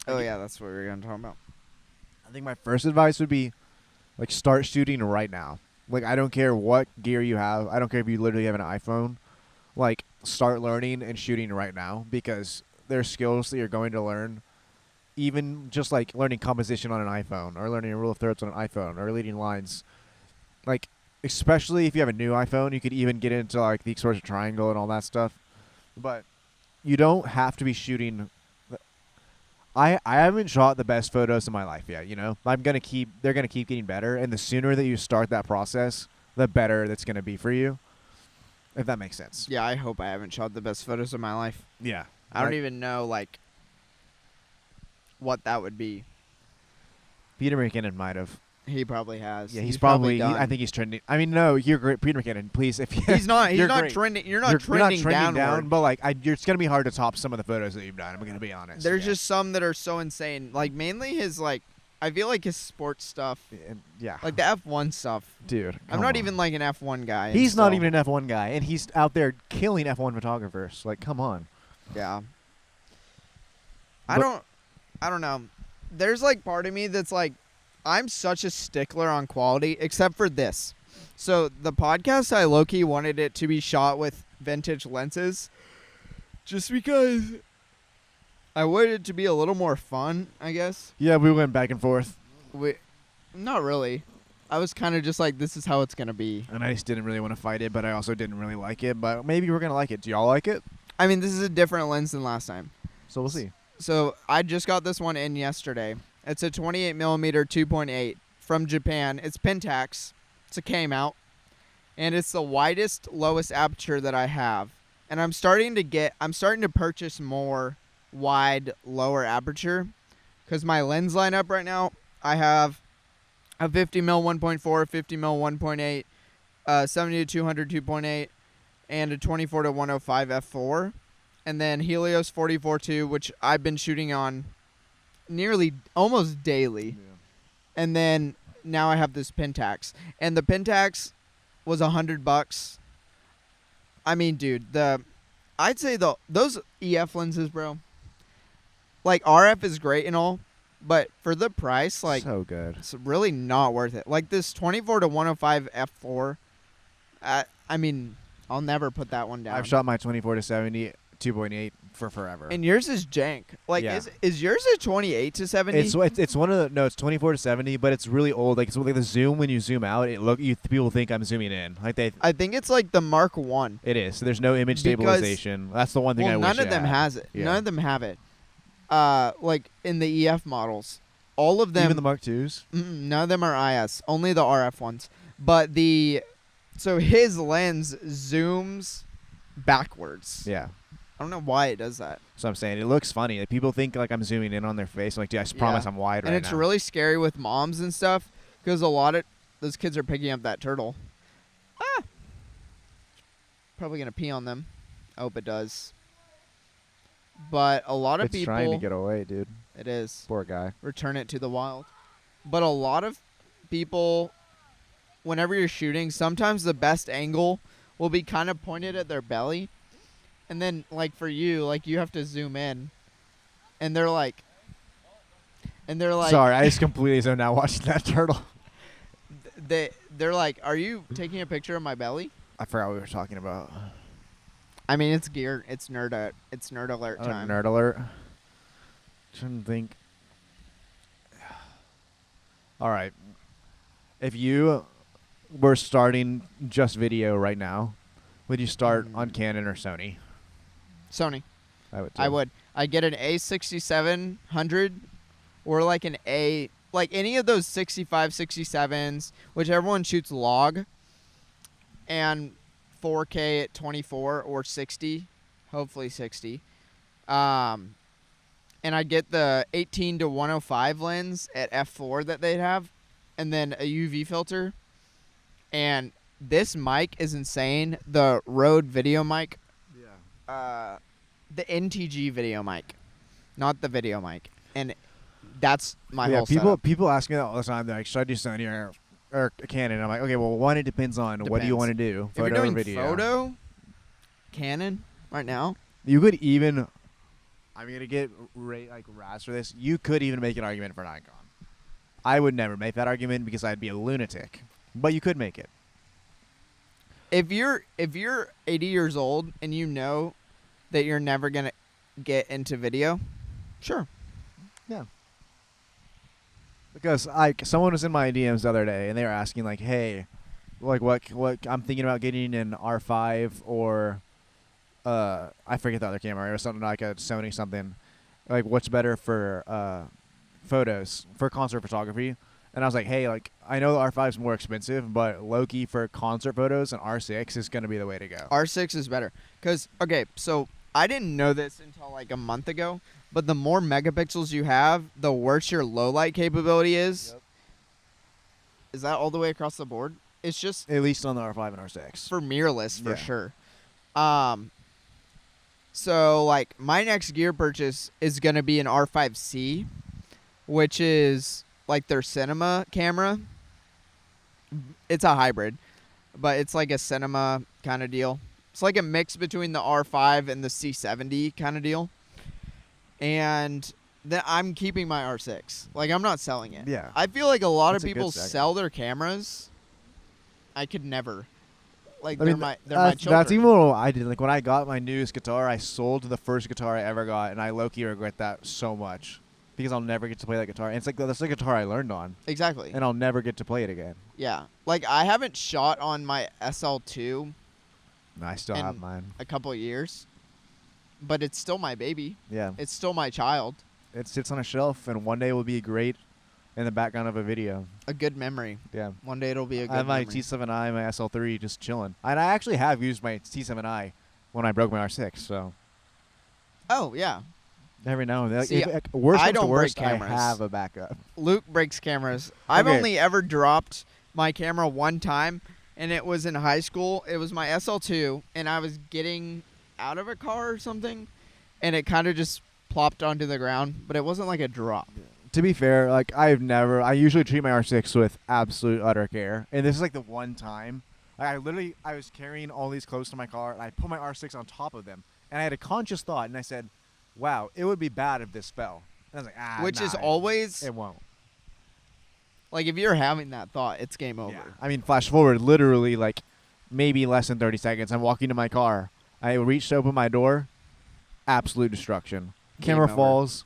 Oh, yeah, that's what we're going to talk about. I think my first advice would be like start shooting right now. Like, I don't care what gear you have. I don't care if you literally have an iPhone. Like, start learning and shooting right now because there's skills that you're going to learn. Even just like learning composition on an iPhone or learning a rule of thirds on an iPhone or leading lines. Like, especially if you have a new iPhone, you could even get into like the exposure triangle and all that stuff. But you don't have to be shooting. I haven't shot the best photos in my life yet, you know? They're going to keep getting better. And the sooner that you start that process, the better that's going to be for you. If that makes sense. Yeah, I hope I haven't shot the best photos of my life. Yeah. I don't even know, like, what that would be. Peter McKinnon might have. He probably has. Yeah, he's probably I think he's trending. I mean, no, you're great, Peter McKinnon. Please, if he's not great. trending. You're not trending down, but like, it's gonna be hard to top some of the photos that you've done. I'm gonna be honest. There's just some that are so insane. Like mainly his like I feel like his sports stuff, And yeah, like the F1 stuff. dude. I'm come not on. even like an F1 guy. He's not still- even an F1 guy, and he's out there killing F1 photographers. Like, come on. Yeah. But- I don't know. There's like part of me that's like, I'm such a stickler on quality, except for this. So the podcast, I low-key wanted it to be shot with vintage lenses, just because I wanted it to be a little more fun, I guess. Yeah, we went back and forth, Not really. I was kind of just like, this is how it's gonna be. and I just didn't really want to fight it, but I also didn't really like it. But maybe we're gonna like it. Do y'all like it? I mean, this is a different lens than last time. So we'll see. So I just got this one in yesterday. It's a 28 millimeter 2.8 from Japan. It's Pentax. It's a K-mount, and it's the widest, lowest aperture that I have. And I'm starting to purchase more wide, lower aperture, because my lens lineup right now, I have a 50 mil 1.4, 50 mil 1.8, 70 to 200 2.8, and a 24 to 105 f4. And then Helios 44-2, which I've been shooting on nearly almost daily. And then now I have this Pentax. And the Pentax was $100. I mean, dude, I'd say those EF lenses, bro. Like RF is great and all, but for the price, like so good. it's really not worth it. Like this 24 to 105 f4. I mean, I'll never put that one down. I've shot my 24 to 70 2.8 for forever. And yours is jank. Like, Yeah. is yours a 28 to 70? It's one of the no. It's 24 to 70, but it's really old. Like it's like the zoom when you zoom out. People think I'm zooming in. Like they. I think it's like the Mark 1. It is. So there's no image Because- stabilization. That's the one thing I Well, wish none of it them had. has it. Yeah. None of them have it. Like in the EF models, all of them. Even the Mark IIs. None of them are IS. Only the RF ones. But so his lens zooms backwards. Yeah. I don't know why it does that. So I'm saying it looks funny. Like people think like I'm zooming in on their face. I'm like, dude, I promise I'm wide And right it's now. really scary with moms and stuff because a lot of those kids are picking up that turtle. Probably gonna pee on them. I hope it does. But a lot of it's people, trying to get away, dude. it is Poor guy. return it to the wild. But a lot of people, whenever you're shooting, sometimes the best angle will be kind of pointed at their belly, and then like for you, like you have to zoom in, and they're like, Sorry, I just completely zoned out watching that turtle. they're like, are you taking a picture of my belly? I forgot what we were talking about. I mean, it's gear. It's nerd alert Oh, time. nerd alert. Shouldn't think. All right. If you were starting just video right now, would you start on Canon or Sony? Sony. I would. I would. I get an A6700 or like an A, like any of those 65, 67s, which everyone shoots log, and 4K at 24 or 60, hopefully 60. And I get the 18 to 105 lens at f4 that they'd have, and then a UV filter. And this mic is insane. The Rode video mic. Yeah. The NTG video mic, not the video mic, and that's my Yeah. whole People setup. people ask me that all the time. They're like, should I do Sony or Canon? I'm like, okay, well, one, it depends on what do you Depends. want to do, If you're photo or doing video. photo, Canon right now. You could even. I'm gonna get like Raz for this. You could even make an argument for Nikon. I would never make that argument because I'd be a lunatic, but you could make it. If you're 80 years old and you know that you're never gonna get into video, sure. Because like someone was in my DMs the other day and they were asking like, hey, like what I'm thinking about getting an R5 or I forget the other camera. It was something like a Sony something. Like what's better for photos for concert photography? And I was like, hey, like I know the R5 is more expensive, but low-key for concert photos, an R6 is gonna be the way to go. R6 is better. Cause okay, so I didn't know this until like a month ago, but the more megapixels you have, the worse your low light capability is. Yep. Is that all the way across the board? It's just At least on the R5 and R6. for mirrorless for Yeah. sure. So like my next gear purchase is gonna be an R5C, which is like their cinema camera. It's a hybrid, but it's like a cinema kind of deal. It's like a mix between the R5 and the C70 kind of deal. And then I'm keeping my R6. Like, I'm not selling it. Yeah. I feel like a lot That's of a good people second. sell their cameras. I could never. Like, I they're mean, my children. that's even what I did. Like when I got my newest guitar, I sold the first guitar I ever got, and I low-key regret that so much because I'll never get to play that guitar. And it's like that's the guitar I learned on, Exactly. and I'll never get to play it again. Yeah. Like, I haven't shot on my SL2 No, I still And- have mine. a couple of years, but it's still my baby. Yeah, It's still my child. it sits on a shelf, and one day will be great in the background of a video. A good memory. Yeah. One day it'll be a good I have my memory. T7i, my SL3 just chilling. And I actually have used my T7i when I broke my R6, so Oh, yeah. every now and then. See, Worst I comes to don't break worst, I cameras. have a backup. Luke breaks cameras. I've Okay. only ever dropped my camera one time, and it was in high school. It was my SL2, and I was getting out of a car or something, and it kind of just plopped onto the ground, but it wasn't like a drop. To be fair, like I usually treat my R6 with absolute utter care, and this is like the one time. Like I was carrying all these clothes to my car, and I put my R6 on top of them, and I had a conscious thought, and I said, "Wow, it would be bad if this fell." And I was like, Which is nah, always, it won't. like, if you're having that thought, it's game over. Yeah. I mean, flash forward, literally like maybe less than 30 seconds. I'm walking to my car. I reached to open my door. Absolute destruction. Game Camera over. falls.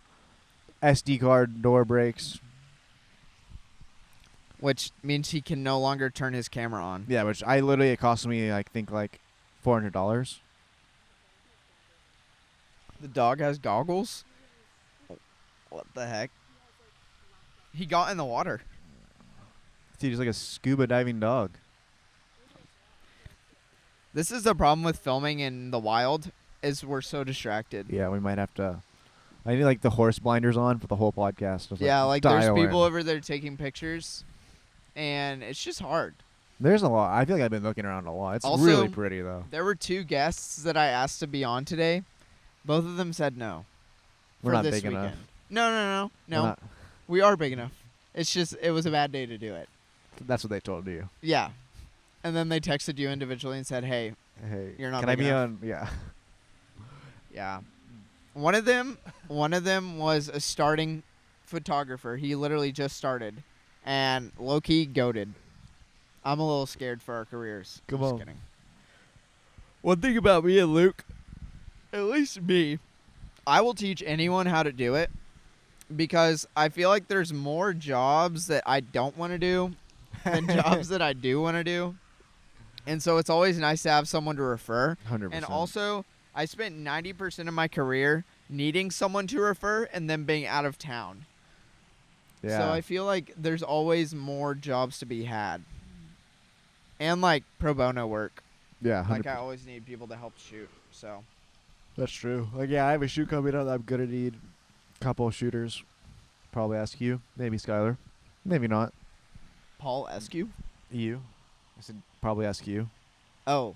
SD card door breaks. Which means he can no longer turn his camera on. Yeah, which it cost me I think like $400. The dog has goggles? What the heck? He got in the water. Dude, he's like a scuba diving dog. This is the problem with filming in the wild, is we're so distracted. Yeah, we might have to. I need like the horse blinders on for the whole podcast. Just, Yeah, like there's dial people in. over there taking pictures, and it's just hard. There's a lot. I feel like I've been looking around a lot. It's Also- really pretty though. There were 2 guests that I asked to be on today. Both of them said no. We're for not this big weekend. enough. No. We're not- We are big enough. It's just, it was a bad day to do it. That's what they told you. Yeah. And then they texted you individually and said, hey, Hey, You're not can I big be enough. on? Yeah. yeah. One of them was a starting photographer. He literally just started. And low-key goated. I'm a little scared for our careers. Come Just on. kidding. One thing about me and Luke, at least me, I will teach anyone how to do it because I feel like there's more jobs that I don't want to do than jobs that I do want to do. And so it's always nice to have someone to refer. 100%. And also, I spent 90% of my career needing someone to refer and then being out of town. yeah. So I feel like there's always more jobs to be had. And like pro bono work. yeah. 100%. Like I always need people to help shoot. So That's true. Like, yeah, I have a shoot coming up that I'm gonna need a couple of shooters. Probably ask you, maybe Skylar, maybe not. Paul Eskew? You. I said probably ask you. Oh.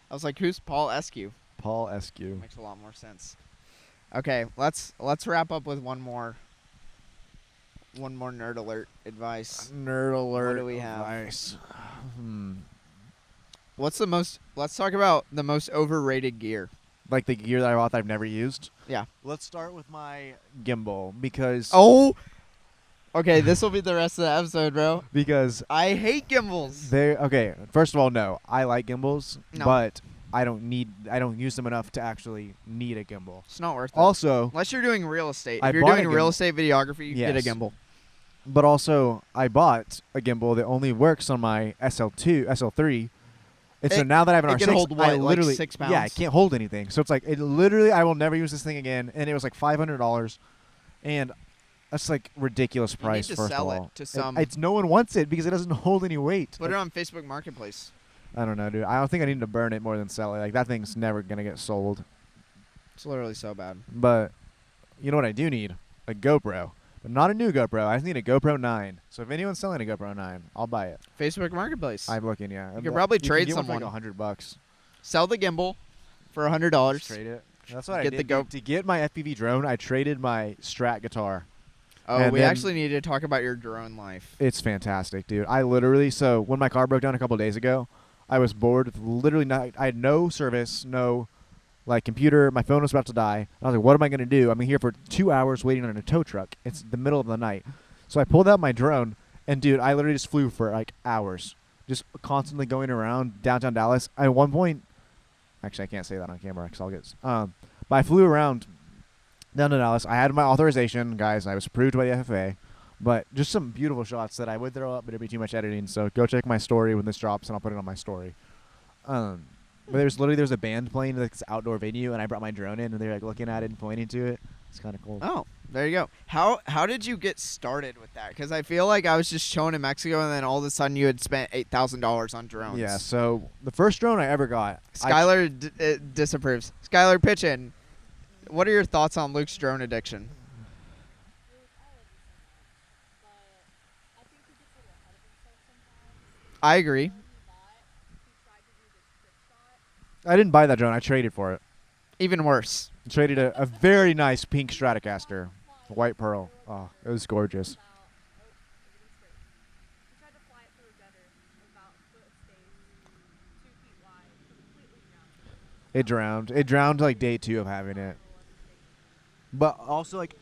I was like, who's Paul Eskew? Paul Eskew. Makes a lot more sense. Okay, let's wrap up with one more nerd alert advice. Nerd alert. What do we have? Advice. Let's talk about the most overrated gear. Like the gear that I bought that I've never used. Yeah. Let's start with my gimbal because Oh. Okay, this will be the rest of the episode, bro. because I hate gimbals. they okay. First of all, no, I like gimbals, No. but I don't use them enough to actually need a gimbal. It's not worth it. Also, Unless you're doing real estate. I If you're bought a doing real gimbal. estate videography, you get a Yes. gimbal. but also I bought a gimbal that only works on my SL2, SL3. And so now that I have an it R6, can hold I what, like literally 6 Yeah, it pounds? can't hold anything. So it's like I will never use this thing again. And it was like $500, and that's like ridiculous price. You need to first sell of it all, to some. it's no one wants it because it doesn't hold any weight. Put it on Facebook Marketplace. I don't know, dude. I don't think I need to burn it more than sell it. Like that thing's never gonna get sold. It's literally so bad. But you know what I do need? A GoPro. But not a new GoPro. I just need a GoPro 9. So if anyone's selling a GoPro 9, I'll buy it. Facebook Marketplace. I'm looking, yeah. You could probably trade get one for someone. like $100. Sell the gimbal for Just $100. trade it. That's what I Get the did. To get my FPV drone, I traded my Strat guitar. Oh, And we then- actually need to talk about your drone life. It's fantastic, dude. I literally, so when my car broke down a couple days ago, I was bored with literally not, I had no service, no like computer. My phone was about to die. And I was like, what am I going to do? I'm here for 2 hours waiting on a tow truck. It's the middle of the night. So I pulled out my drone, and dude, I literally just flew for like hours, just constantly going around downtown Dallas. At one point, actually, I can't say that on camera because I'll get, but I flew around down to Dallas. I had my authorization, guys. I was approved by the FFA. But just some beautiful shots that I would throw up, but it'd be too much editing. So go check my story when this drops, and I'll put it on my story. But there's a band playing at this outdoor venue, and I brought my drone in, and they're like looking at it and pointing to it. It's kind of cool. Oh, there you go. How did you get started with that? Because I feel like I was just chilling in Mexico, and then all of a sudden you had spent $8,000 on drones. Yeah. So the first drone I ever got, Skylar disapproves. Skylar, pitch in. What are your thoughts on Luke's drone addiction? I agree. I didn't buy that drone. I traded for it. Even worse. I traded a very nice pink Stratocaster, white pearl. Oh, it was gorgeous. It drowned. It drowned like day 2 of having it. But also, like,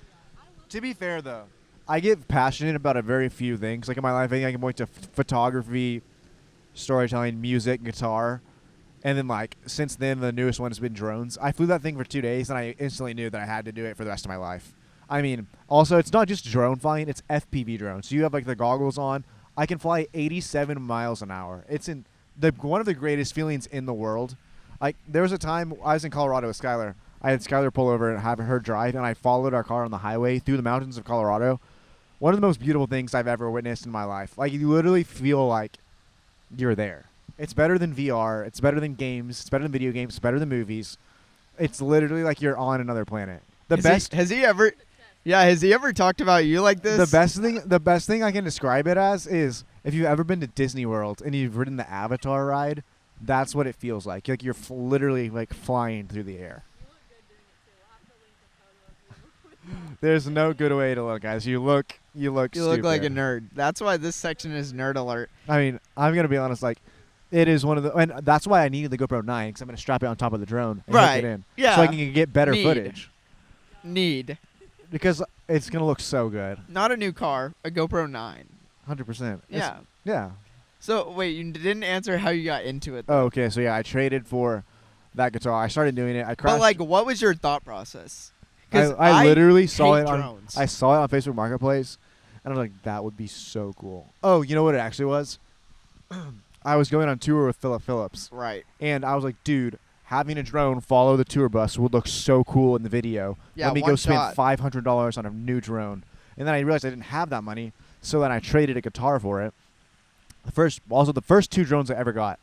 to be fair though, I get passionate about a very few things. Like in my life, I think I can point to photography, storytelling, music, guitar, and then like since then the newest one has been drones. I flew that thing for 2 days, and I instantly knew that I had to do it for the rest of my life. I mean, also it's not just drone flying; it's FPV drones. So you have like the goggles on. I can fly 87 miles an hour. It's one of the greatest feelings in the world. Like there was a time I was in Colorado with Skylar. I had Skylar pull over and have her drive, and I followed our car on the highway through the mountains of Colorado. One of the most beautiful things I've ever witnessed in my life. Like you literally feel like you're there. It's better than VR. It's better than games. It's better than video games. It's better than movies. It's literally like you're on another planet. Has he ever talked about you like this? The best thing I can describe it as is if you've ever been to Disney World and you've ridden the Avatar ride, that's what it feels like. Like you're literally like flying through the air. There's no good way to look, guys. You look stupid. like a nerd. That's why this section is nerd alert. I mean, I'm gonna be honest. Like, it is one of the, and that's why I needed the GoPro 9 because I'm gonna strap it on top of the drone and hook Right. it in, Yeah. so I can get better footage. Because it's gonna look so good. Not a new car, a GoPro 9. 100%. Yeah. Yeah. So wait, you didn't answer how you got into it. Oh, okay. So yeah, I traded for that guitar. I started doing it. I crashed. But like, what was your thought process? I literally saw hate it on. drones. I saw it on Facebook Marketplace, and I was like, "That would be so cool." Oh, you know what it actually was? I was going on tour with Philip Phillips, Right. and I was like, "Dude, having a drone follow the tour bus would look so cool in the video. Yeah, Let me one go shot. spend $500 on a new drone." And then I realized I didn't have that money, so then I traded a guitar for it. The first 2 drones I ever got,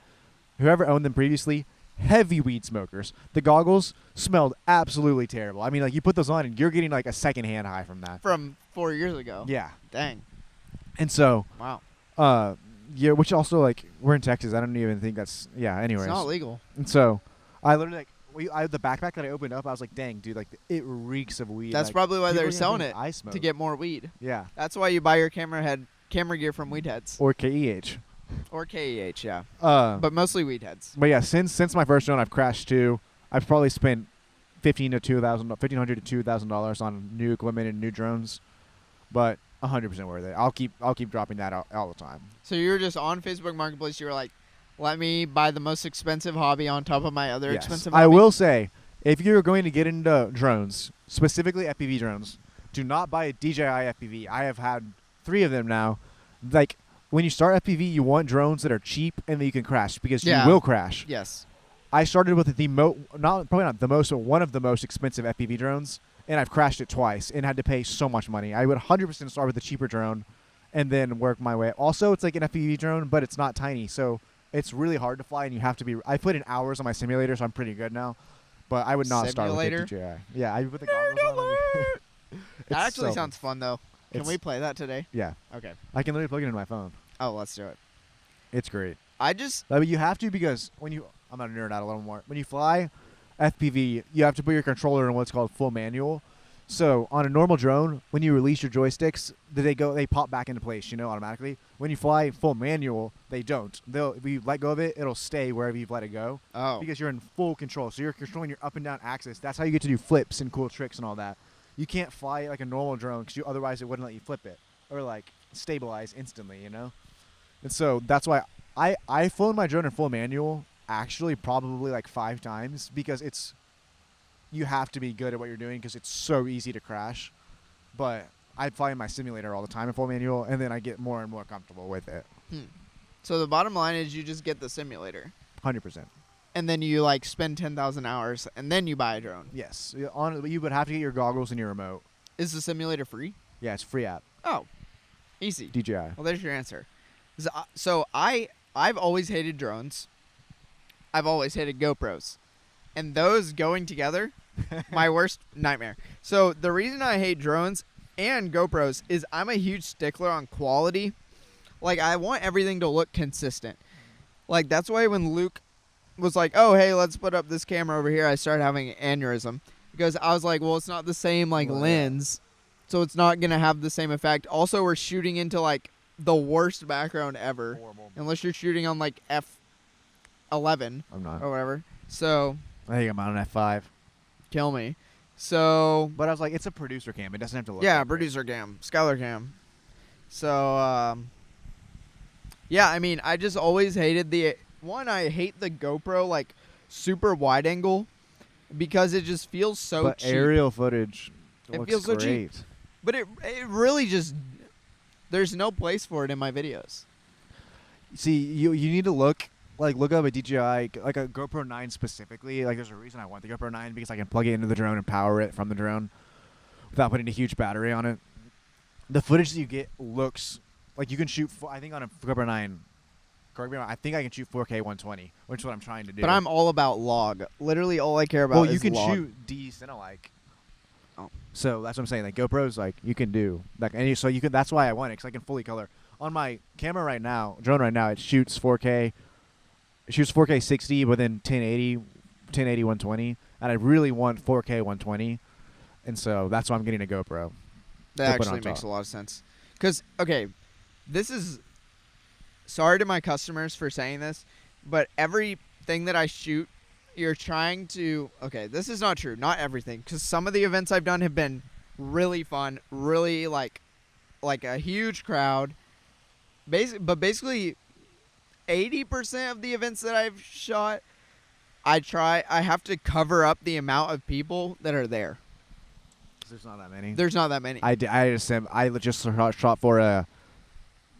whoever owned them previously, heavy weed smokers. The goggles smelled absolutely terrible. I mean, like you put those on and you're getting like a secondhand high from that. From 4 years ago. Yeah. Dang. And so, Wow. yeah, which also like we're in Texas. I don't even think that's anyways. It's not legal. And so, I literally the backpack that I opened up, I was like, dang, dude, like it reeks of weed. That's like, probably why people they're are gonna selling think it I smoke. to get more weed. Yeah. That's why you buy your camera gear from Weed Heads Or KEH. or KEH. Yeah. But But mostly Weed Heads. yeah, since my first drone, I've crashed 2. I've probably spent $1,500 to $2,000 on new equipment and new drones, but 100% worth it. I'll keep dropping that out all the time. So you were just on Facebook Marketplace. You were like, let me buy the most expensive hobby on top of my other Yes. expensive I hobby. will say, if you're going to get into drones, specifically FPV drones, do not buy a DJI FPV. I have had 3 of them now. Like, when you start FPV, you want drones that are cheap and that you can crash because Yeah. you will crash. Yes. I started with probably not the most, but one of the most expensive FPV drones, and I've crashed it twice and had to pay so much money. I would 100% start with a cheaper drone and then work my way. Also, it's like an FPV drone, but it's not tiny, so it's really hard to fly, and you have to be. I put in hours on my simulator, so I'm pretty good now. But I would not start with Simulator? a DJI. Yeah, I put the goggles on. That actually sounds fun, though. Can It's- we play that today? Yeah, Okay. I can literally plug it into my phone. Oh, let's do it. It's great. I You have to because I'm gonna nerd out a little more. When you fly FPV, you have to put your controller in what's called full manual. So on a normal drone, when you release your joysticks, they pop back into place, automatically. When you fly full manual, they don't. If you let go of it, it'll stay wherever you've let it go. Oh. Because you're in full control. So you're controlling your up and down axis. That's how you get to do flips and cool tricks and all that. You can't fly it like a normal drone because otherwise it wouldn't let you flip it or like stabilize instantly, And so that's why I've flown my drone in full manual actually probably like 5 times because you have to be good at what you're doing because it's so easy to crash. But I fly in my simulator all the time in full manual, and then I get more and more comfortable with it. So the bottom line is you just get the simulator. 100%. And then you like spend 10,000 hours, and then you buy a drone. Yes. You would have to get your goggles and your remote. Is the simulator free? Yeah, it's free app. Oh, easy. DJI. Well, there's your answer. So I've always hated drones. I've always hated GoPros. And those going together, my worst nightmare. So the reason I hate drones and GoPros is I'm a huge stickler on quality. Like, I want everything to look consistent. Like, that's why when Luke was like, oh, hey, let's put up this camera over here, I started having an aneurysm. Because I was like, well, it's not the same, lens. So it's not going to have the same effect. Also, we're shooting into, the worst background ever. Horrible. Unless you're shooting on, F11 I'm not. or whatever. So, I think I'm on an F5. kill me. So, But I was like, it's a producer cam. It doesn't have to look yeah, that great. producer cam, Skylar cam. So, yeah, I mean, I just always hated I hate the GoPro, super wide angle because it just feels so But cheap. aerial footage It looks feels so great. cheap. But it really just, there's no place for it in my videos. See, you need to look up a DJI, like a GoPro 9 specifically. Like, there's a reason I want the GoPro 9 because I can plug it into the drone and power it from the drone without putting a huge battery on it. The footage that you get looks like you can shoot. I think on a GoPro 9, correct me if I'm wrong, I think I can shoot 4K 120, which is what I'm trying to do. But I'm all about log. Literally, all I care about is you can log. shoot Cinelike. Oh. So that's what I'm saying. Like GoPros, you can do so you can. That's why I want it because I can fully color on my camera right now. Drone right now, it shoots 4K. It shoots 4K 60, but then 1080 120, and I really want 4K 120, and so that's why I'm getting a GoPro. That to put on actually makes top. a lot of sense. Because, okay, this is... Sorry to my customers for saying this, but everything that I shoot, you're trying to... Okay, this is not true. Not everything. Because some of the events I've done have been really fun. Really, like a huge crowd. But basically, 80% of the events that I've shot, I have to cover up the amount of people that are there. There's not that many. There's not that many. I just shot for a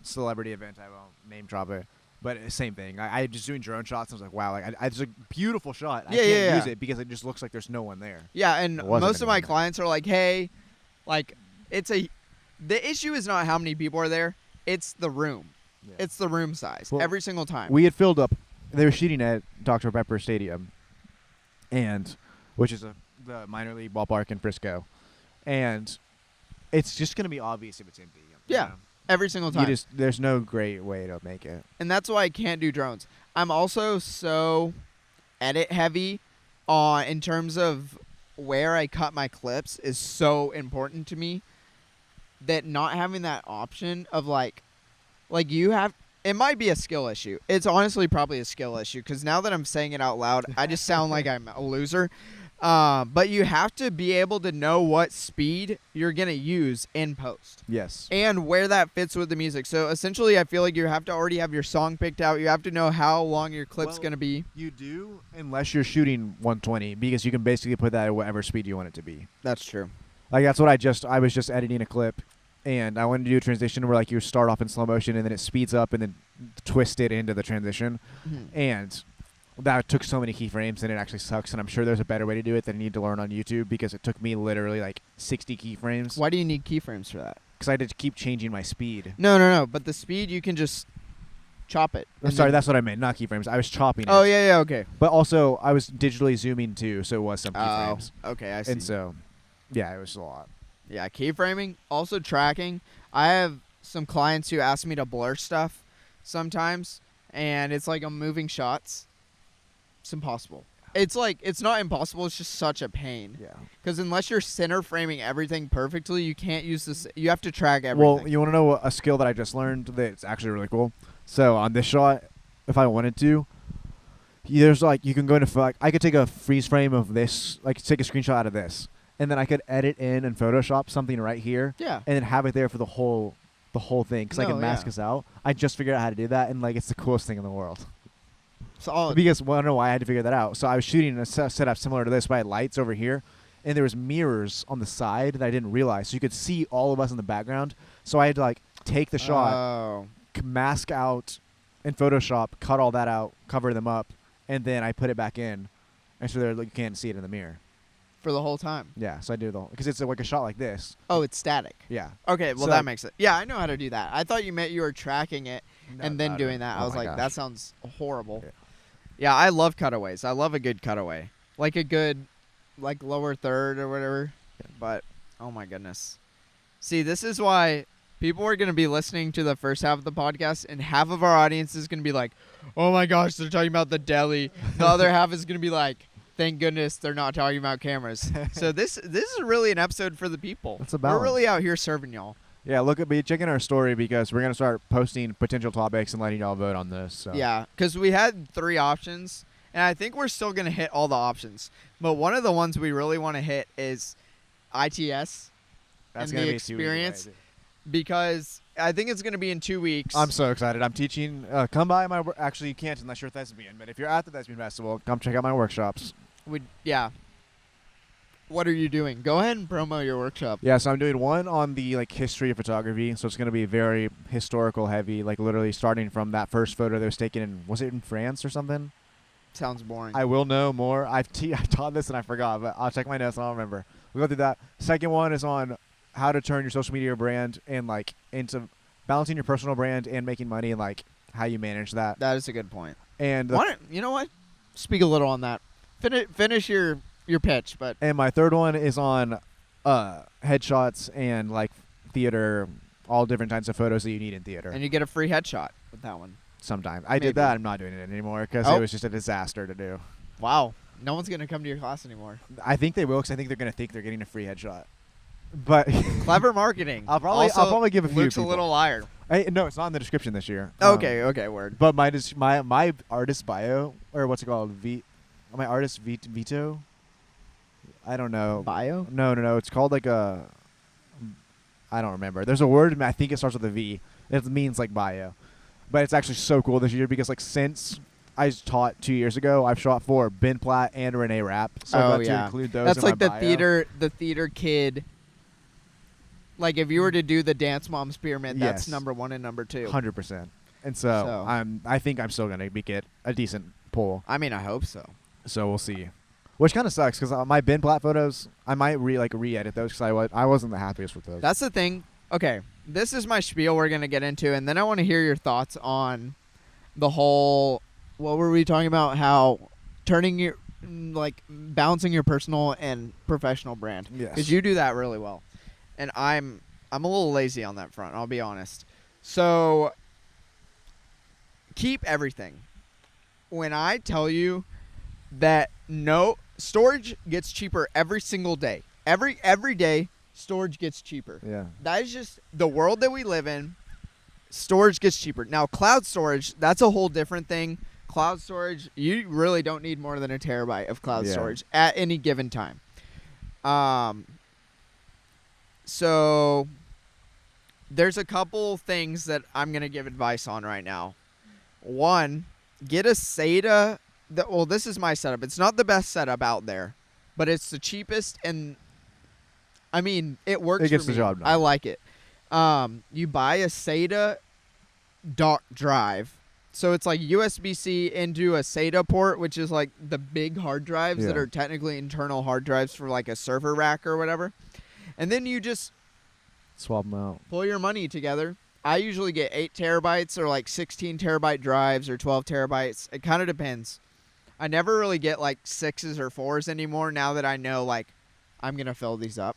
celebrity event. I won't name drop it, but same thing. I just doing drone shots. And I was like, wow, it's a beautiful shot. I can't use it because it just looks like there's no one there. Yeah, and There wasn't most of my anyone there. clients are like, hey, the issue is not how many people are there. It's the room. Yeah. It's the room size Well, every single time. We had filled up. They were shooting at Dr. Pepper Stadium, which is the minor league ballpark in Frisco, and it's just gonna be obvious if it's empty. Yeah. Every single time. There's no great way to make it. And that's why I can't do drones. I'm also so edit heavy in terms of where I cut my clips is so important to me that not having that option of it might be a skill issue. It's honestly probably a skill issue because now that I'm saying it out loud, I just sound like I'm a loser. But you have to be able to know what speed you're going to use in post. Yes. And where that fits with the music. So essentially, I feel like you have to already have your song picked out. You have to know how long your clip's going to be. You do, unless you're shooting 120, because you can basically put that at whatever speed you want it to be. That's true. Like that's what I was just editing a clip, and I wanted to do a transition where you start off in slow motion and then it speeds up and then twist it into the transition, and that took so many keyframes and it actually sucks. And I'm sure there's a better way to do it that I need to learn on YouTube because it took me literally 60 keyframes. Why do you need keyframes for that? Because I had to keep changing my speed. No. But the speed, you can just chop it. I'm sorry, that's what I meant. Not keyframes. I was chopping it. Oh, yeah, okay. But also, I was digitally zooming too, so it was some keyframes. Oh, okay, I see. And so, yeah, it was a lot. Yeah, keyframing. Also tracking. I have some clients who ask me to blur stuff sometimes, and it's like I'm moving shots. It's impossible. It's like, it's not impossible. It's just such a pain. Yeah. Because unless you're center framing everything perfectly, you can't use this. You have to track everything. Well, you want to know a skill that I just learned that's actually really cool? So on this shot, if I wanted to, there's like you can go into like I could take a freeze frame of this, like take a screenshot out of this, and then I could edit in and Photoshop something right here, Yeah. and then have it there for the whole thing because I No, can mask yeah. us out. I just figured out how to do that, and like it's the coolest thing in the world. So Because well, I don't know why I had to figure that out. So I was shooting a setup similar to this, but I had lights over here, and there was mirrors on the side that I didn't realize, so you could see all of us in the background. So I had to like take the shot, Oh. mask out in Photoshop, cut all that out, cover them up, and then I put it back in, and so they're like, you can't see it in the mirror. For the whole time. Yeah, so I do the because it's like a shot like this. Oh, it's static. Yeah. Okay, well So- that makes it. Yeah, I know how to do that. I thought you meant you were tracking it and then doing that. I Oh was my like, gosh. that sounds horrible. Yeah. Yeah, I love cutaways. I love a good cutaway. Like a good, like lower third or whatever. But, oh my goodness. See, this is why people are going to be listening to the first half of the podcast, and half of our audience is going to be like, oh my gosh, they're talking about the deli. The other half is going to be like, thank goodness they're not talking about cameras. So this is really an episode for the people. It's a We're balance. really out here serving y'all. Yeah, be checking our story because we're gonna start posting potential topics and letting y'all vote on this. So. Yeah, because we had 3 options, and I think we're still going to hit all the options. But one of the ones we really want to hit is ITS That's and gonna the be 2 weeks away, experience, dude. because I think it's going to be in 2 weeks. I'm so excited. I'm teaching. Come by my work. Actually, you can't unless you're a thespian. But if you're at the thespian festival, come check out my workshops. Yeah. What are you doing? Go ahead and promo your workshop. Yeah, so I'm doing one on the like history of photography. So it's gonna be very historical heavy, like literally starting from that first photo that was taken in was it in France or something? Sounds boring. I will know more. I taught this and I forgot, but I'll check my notes and I'll remember. We'll go through that. Second one is on how to turn your social media brand and like into balancing your personal brand and making money and like how you manage that. That is a good point. And the Why don't, you know what? Speak a little on that. Finish your pitch, but And my third one is on headshots and like theater, all different types of photos that you need in theater. and you get a free headshot with that one. Sometimes I Maybe. did that. I'm not doing it anymore because Oh. it was just a disaster to do. Wow. No one's going to come to your class anymore. I think they will because I think they're gonna think they're getting a free headshot. But Clever marketing. I'll probably give a few Luke's people. a little liar. No, it's not in the description this year. Okay, word. But my artist bio or what's it called? My artist veto. I don't know. Bio? No. It's called like a. I don't remember. There's a word. I think it starts with a V. It means like bio, but it's actually so cool this year because like since I taught 2 years ago, I've shot for Ben Platt and Renee Rapp. So I got to include those. That's in like my the bio. theater kid. Like if you were to do the Dance Moms Pyramid, that's Yes. number 1 and number 2. 100%. And so, So. I think I'm still gonna get a decent pull. I mean, I hope so. So we'll see. Which kind of sucks because my Ben Platt photos, I might re-edit those because I wasn't the happiest with those. That's the thing. Okay, this is my spiel we're gonna get into, and then I want to hear your thoughts on the whole. What were we talking about? How turning your balancing your personal and professional brand. Yes. Because you do that really well, and I'm a little lazy on that front. I'll be honest. So keep everything. When I tell you that no storage gets cheaper every single day, every day storage gets cheaper. Yeah. That is just the world that we live in. Storage gets cheaper. Now, cloud storage, that's a whole different thing. Cloud storage, you really don't need more than a terabyte of cloud Yeah. storage at any given time. So there's a couple things that I'm going to give advice on right now. One, get a SATA. Well, this is my setup. It's not the best setup out there, but it's the cheapest, and I mean, it works. It gets for the me. job done. I like it. You buy a SATA dock drive. So it's like USB-C into a SATA port, which is like the big hard drives that Yeah. are technically internal hard drives for like a server rack or whatever. And then you just Swap them out. pull your money together. I usually get 8 terabytes or like 16 terabyte drives or 12 terabytes. It kind of depends. I never really get like 6s or 4s anymore now that I know like I'm going to fill these up.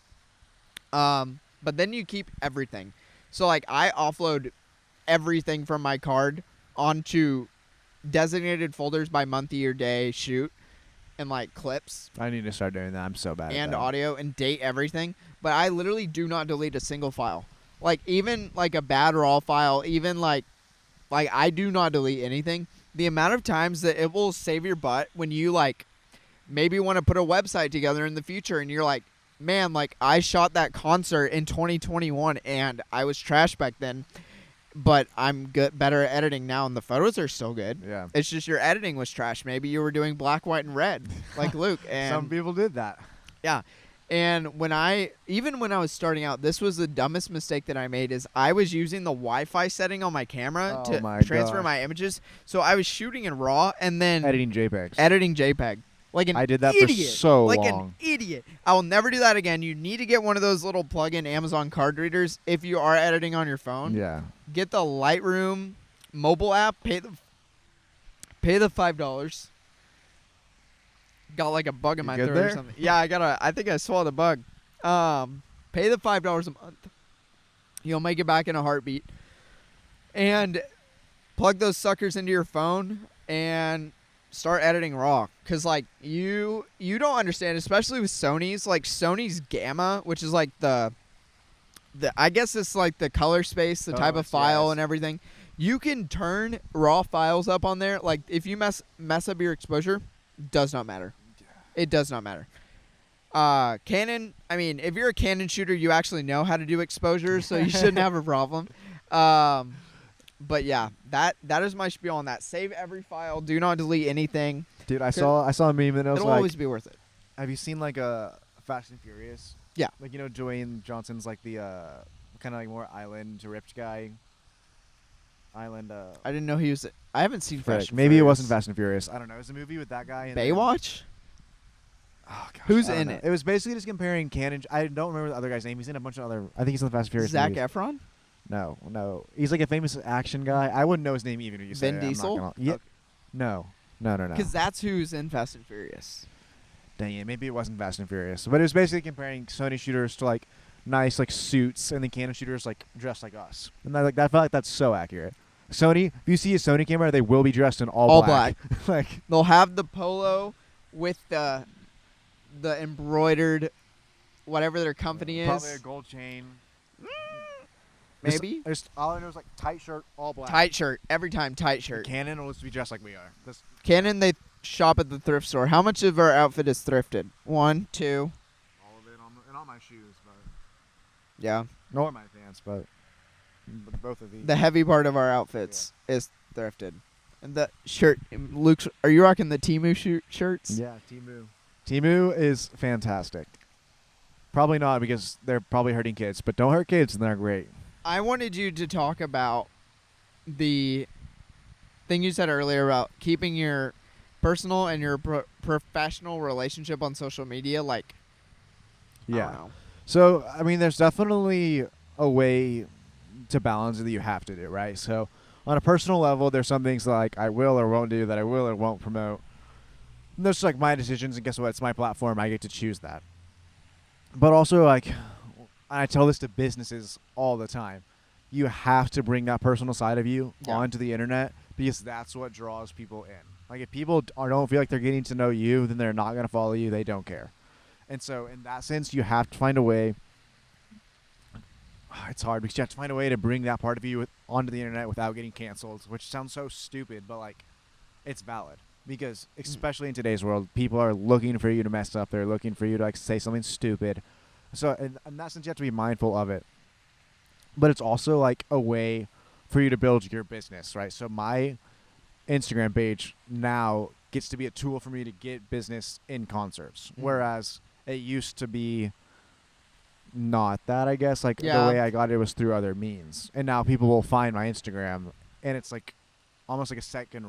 But then you keep everything. So like I offload everything from my card onto designated folders by month, year, day, shoot. and like clips I need to start doing that. I'm so bad at and that. audio and date everything, but I literally do not delete a single file. Like even like a bad raw file, even like I do not delete anything. The amount of times that it will save your butt when you like maybe want to put a website together in the future and you're like, man, like I shot that concert in 2021 and I was trash back then, but I'm better at editing now and the photos are still good. Yeah. It's just your editing was trash. Maybe you were doing black, white, and red like Luke. And Some people did that. yeah. And even when I was starting out, this was the dumbest mistake that I made is I was using the Wi-Fi setting on my camera Oh to my transfer gosh. my images. So I was shooting in RAW and then Editing JPEGs. editing JPEG. Like an I did that for idiot. so like long. an idiot. I will never do that again. You need to get one of those little plug-in Amazon card readers if you are editing on your phone. Yeah. Get the Lightroom mobile app. Pay the $5. Got like a bug in You my good throat or there? something. Yeah, I think I swallowed a bug. Pay the $5 a month. You'll make it back in a heartbeat. And plug those suckers into your phone and start editing raw. Cause like you don't understand, especially with Sony's, like Sony's Gamma, which is like the I guess it's like the color space, the type of file and everything. You can turn raw files up on there. Like if you mess up your exposure, does not matter. It does not matter. Canon, I mean, if you're a Canon shooter, you actually know how to do exposure, so you shouldn't have a problem. But yeah, that is my spiel on that. Save every file. Do not delete anything. Dude, I saw a meme and it was It'll like, always be worth it. have you seen like a Fast and Furious? Yeah. Like, you know, Dwayne Johnson's like the kind of like more island ripped guy. Island. I didn't know he was. I haven't seen frick, Fast and maybe it Furious. wasn't Fast and Furious. I don't know. It was a movie with that guy. And Baywatch? Oh, gosh, Who's I don't in know. it? It was basically just comparing Canon. I don't remember the other guy's name. He's in a bunch of other. I think he's in the Fast and Furious Zac movies. Efron? No. He's like a famous action guy. I wouldn't know his name even if you said Vin it. I'm not Diesel? gonna- Yeah. Okay. No. Because that's who's in Fast and Furious. Dang it, maybe it wasn't Fast and Furious. But it was basically comparing Sony shooters to like nice like suits and then Canon shooters like dressed like us. And I felt like that's so accurate. Sony, if you see a Sony camera, they will be dressed in all black. Like They'll have the polo with the embroidered whatever their company is. probably a gold chain. Maybe. Just all I know is like tight shirt, all black. Tight shirt. Every time, tight shirt. Canon will just be dressed like we are. Canon, they shop at the thrift store. How much of our outfit is thrifted? 1, 2. All of it and all my shoes, but Yeah. nor my pants, but both of these. The heavy part of our outfits is thrifted. And the shirt, Luke's, are you rocking the Temu shirts? Yeah, Temu. Temu is fantastic. Probably not because they're probably hurting kids, but don't hurt kids and they're great. I wanted you to talk about the thing you said earlier about keeping your personal and your professional relationship on social media. Like, I don't know. So, I mean, there's definitely a way to balance it that you have to do, right? So, on a personal level, there's some things like I will or won't do that I will or won't promote. And those are like my decisions, and guess what? It's my platform. I get to choose that. But also, like, I tell this to businesses all the time. You have to bring that personal side of you onto the internet because that's what draws people in. Like, if people don't feel like they're getting to know you, then they're not going to follow you. They don't care. And so, in that sense, you have to find a way. It's hard because you have to find a way to bring that part of you onto the internet without getting canceled, which sounds so stupid, but, like, it's valid. Because, especially in today's world, people are looking for you to mess up. They're looking for you to, like, say something stupid. So, in that sense, you have to be mindful of it. But it's also, like, a way for you to build your business, right? So, my Instagram page now gets to be a tool for me to get business in concerts. Whereas it used to be not that, I guess. Like, the way I got it was through other means. And now people will find my Instagram, and it's, like, almost like a second...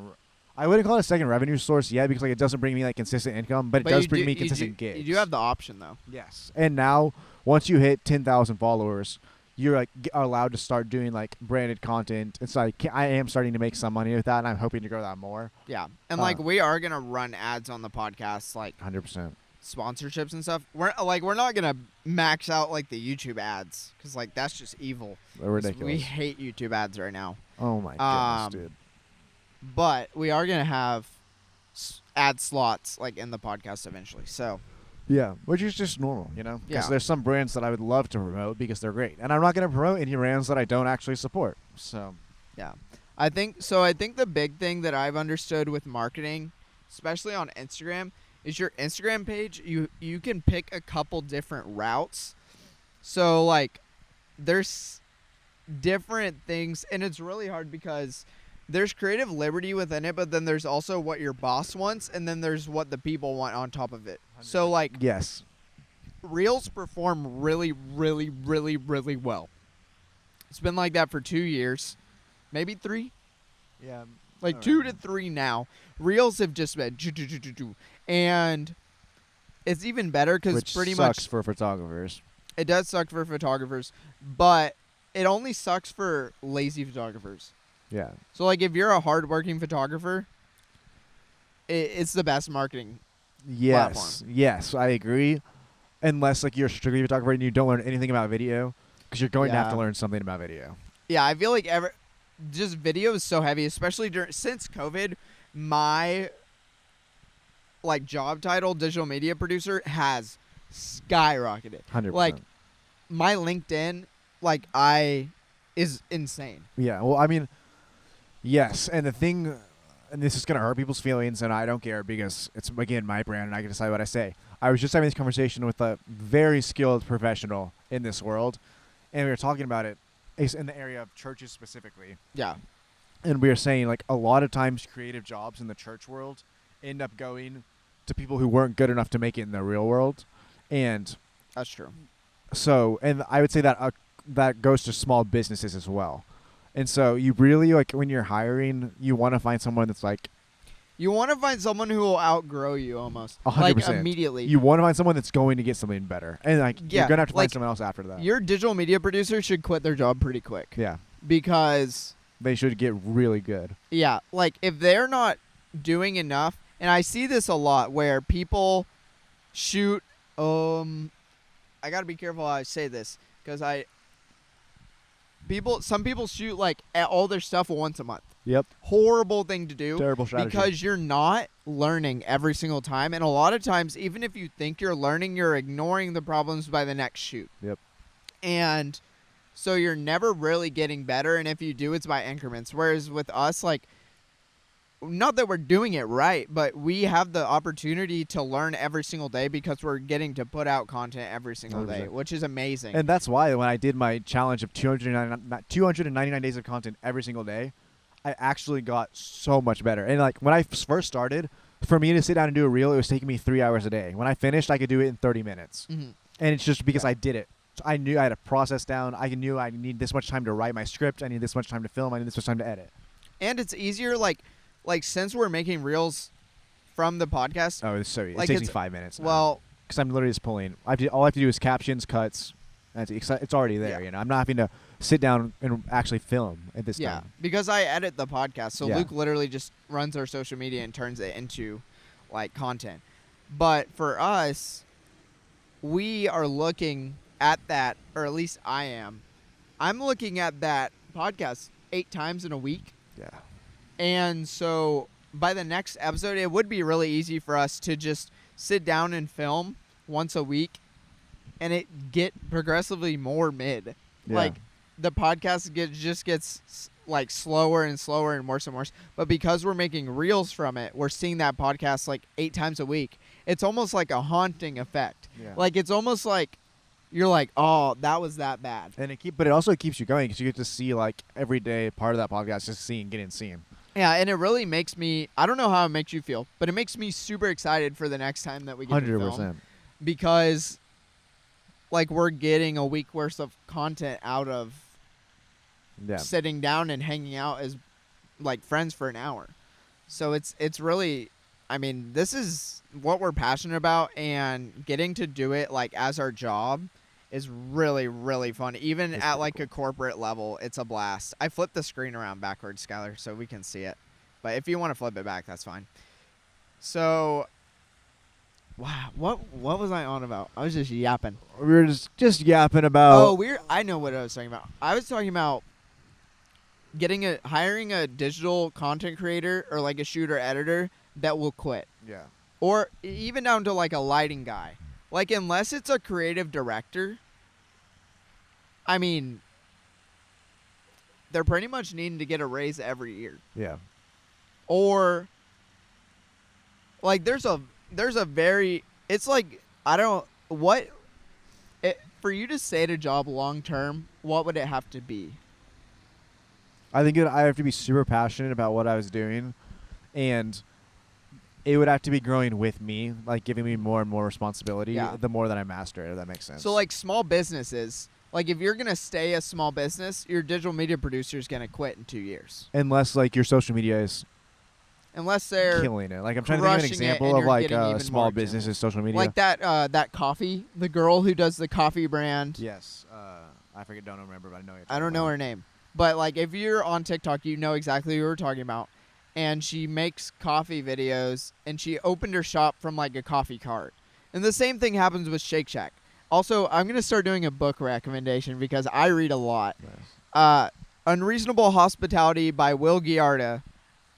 I wouldn't call it a second revenue source yet because, like, it doesn't bring me, like, consistent income, but it does bring me consistent gigs. You do have the option, though. Yes. And now, once you hit 10,000 followers, you're, like, are allowed to start doing, like, branded content. It's like, I am starting to make some money with that, and I'm hoping to grow that more. Yeah. And, like, we are going to run ads on the podcast, like... 100%. Sponsorships and stuff. We're not going to max out, like, the YouTube ads because, like, that's just evil. They're ridiculous. We hate YouTube ads right now. Oh, my goodness, dude. But we are going to have add slots like in the podcast eventually. So Yeah, which is just normal, you know? Because Yeah. there's some brands that I would love to promote because they're great. And I'm not going to promote any brands that I don't actually support. So, yeah, I think so. I think the big thing that I've understood with marketing, especially on Instagram, is your Instagram page. You can pick a couple different routes. So like, there's different things, and it's really hard because there's creative liberty within it, but then there's also what your boss wants, and then there's what the people want on top of it. So like, yes. Reels perform really, really, really, really well. It's been like that for 2 years, maybe 3, Yeah. like All 2 right. to 3 now. Reels have just been and it's even better because Which pretty sucks much for photographers. it does suck for photographers, but it only sucks for lazy photographers. Yeah. So like, if you're a hardworking photographer, it's the best marketing. Yes. Yes, I agree. Unless like you're a strictly photographer and you don't learn anything about video, because you're going to have to Yeah. learn something about video. Yeah, I feel like just video is so heavy, especially since COVID. My like job title, digital media producer, has skyrocketed. 100%. Like, my LinkedIn, is insane. Yeah, well, I mean, yes, and the thing, and this is going to hurt people's feelings, and I don't care because it's, again, my brand, and I can decide what I say. I was just having this conversation with a very skilled professional in this world, and we were talking about it in the area of churches specifically, Yeah, and we were saying, like, a lot of times creative jobs in the church world end up going to people who weren't good enough to make it in the real world, and that's true. so, and I would say that that goes to small businesses as well. And so you really, like, when you're hiring, you want to find someone that's like You want to find someone who will outgrow you almost, 100%. like immediately. You want to find someone that's going to get something better. And like Yeah, you're going to have to find like, someone else after that. Your digital media producer should quit their job pretty quick Yeah. because They should get really good. yeah, like if they're not doing enough, and I see this a lot where people shoot. I gotta be careful how I say this because some people shoot like all their stuff once a month. Yep. Horrible thing to do. Terrible strategy. Because you're not learning every single time, and a lot of times, even if you think you're learning, you're ignoring the problems by the next shoot. Yep. And so you're never really getting better, and if you do, it's by increments. Whereas with us, like, not that we're doing it right, but we have the opportunity to learn every single day because we're getting to put out content every single day, 100%. which is amazing. And that's why when I did my challenge of 299 days of content every single day, I actually got so much better. And like when I first started, for me to sit down and do a reel, it was taking me 3 hours a day. When I finished, I could do it in 30 minutes. Mhm. And it's just because I did it. So I knew I had a process down. I knew I need this much time to write my script. I need this much time to film. I need this much time to edit. And it's easier, like since we're making reels from the podcast. Oh, it's so easy. Like, it takes me it's- 5 minutes. Well, because I'm literally just pulling. All I have to do is captions, cuts. That's it's already there. Yeah. You know, I'm not having to sit down and actually film at this yeah, time. because I edit the podcast, so Yeah. Luke literally just runs our social media and turns it into like content. But for us, we are looking at that, or at least I am. I'm looking at that podcast 8 times in a week. Yeah. And so by the next episode, it would be really easy for us to just sit down and film once a week and it get progressively more mid. Yeah. Like the podcast just gets like slower and slower and worse and worse. But because we're making reels from it, we're seeing that podcast like 8 times a week. It's almost like a haunting effect. Yeah. Like it's almost like you're like, oh, that was that bad. And but it also keeps you going because you get to see like every day part of that podcast, just getting seen. Yeah, and it really makes me, I don't know how it makes you feel, but it makes me super excited for the next time that we get to film. 100%. Because, like, we're getting a week worth of content out of Yeah. sitting down and hanging out as, like, friends for an hour. So it's really, I mean, this is what we're passionate about, and getting to do it, like, as our job is really, really fun. Even It's at pretty like cool. a corporate level, it's a blast. I flipped the screen around backwards, Skylar, so we can see it. But if you want to flip it back, that's fine. So, wow, what was I on about? I was just yapping. We were just yapping about. I know what I was talking about. I was talking about hiring a digital content creator or like a shooter editor that will quit. Yeah. Or even down to like a lighting guy. Like, unless it's a creative director, I mean, they're pretty much needing to get a raise every year. Yeah. Or like there's a very, it's like, I don't, what it, for you to stay at a job long term, what would it have to be? I think I have to be super passionate about what I was doing, and it would have to be growing with me, like giving me more and more responsibility Yeah. the more that I master it, if that makes sense. So like small businesses, like if you're going to stay a small business, your digital media producer is going to quit in 2 years. Unless like your social media is Unless they're killing it. Like I'm trying to think of an crushing it example and of you're like getting even small more business's examples. social media. like that coffee, the girl who does the coffee brand. Yes. I forget. Don't remember, but I know. I don't know her name. But like if you're on TikTok, you know exactly who we're talking about. And she makes coffee videos, and she opened her shop from like a coffee cart. And the same thing happens with Shake Shack. Also, I'm going to start doing a book recommendation because I read a lot. Nice. Unreasonable Hospitality by Will Giarda.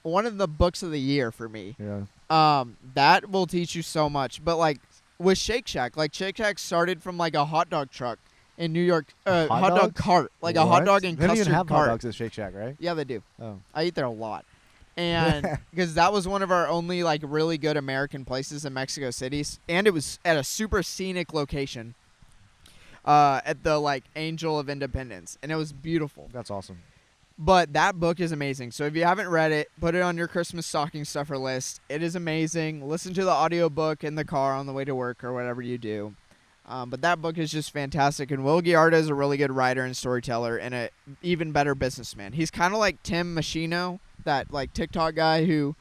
One of the books of the year for me. Yeah. That will teach you so much. But like with Shake Shack, like Shake Shack started from like a hot dog truck in New York, Hot hot dog dogs? cart, like a hot dog and They don't custard even have cart. hot dogs at Shake Shack, right? Yeah, they do. Oh. I eat there a lot. And because that was one of our only like really good American places in Mexico City, and it was at a super scenic location, at the like Angel of Independence, and it was beautiful. That's awesome. But that book is amazing. So if you haven't read it, put it on your Christmas stocking stuffer list. It is amazing. Listen to the audiobook in the car on the way to work or whatever you do. But that book is just fantastic. And Will Giarda is a really good writer and storyteller and an even better businessman. He's kind of like Tim Machino, that like TikTok guy who.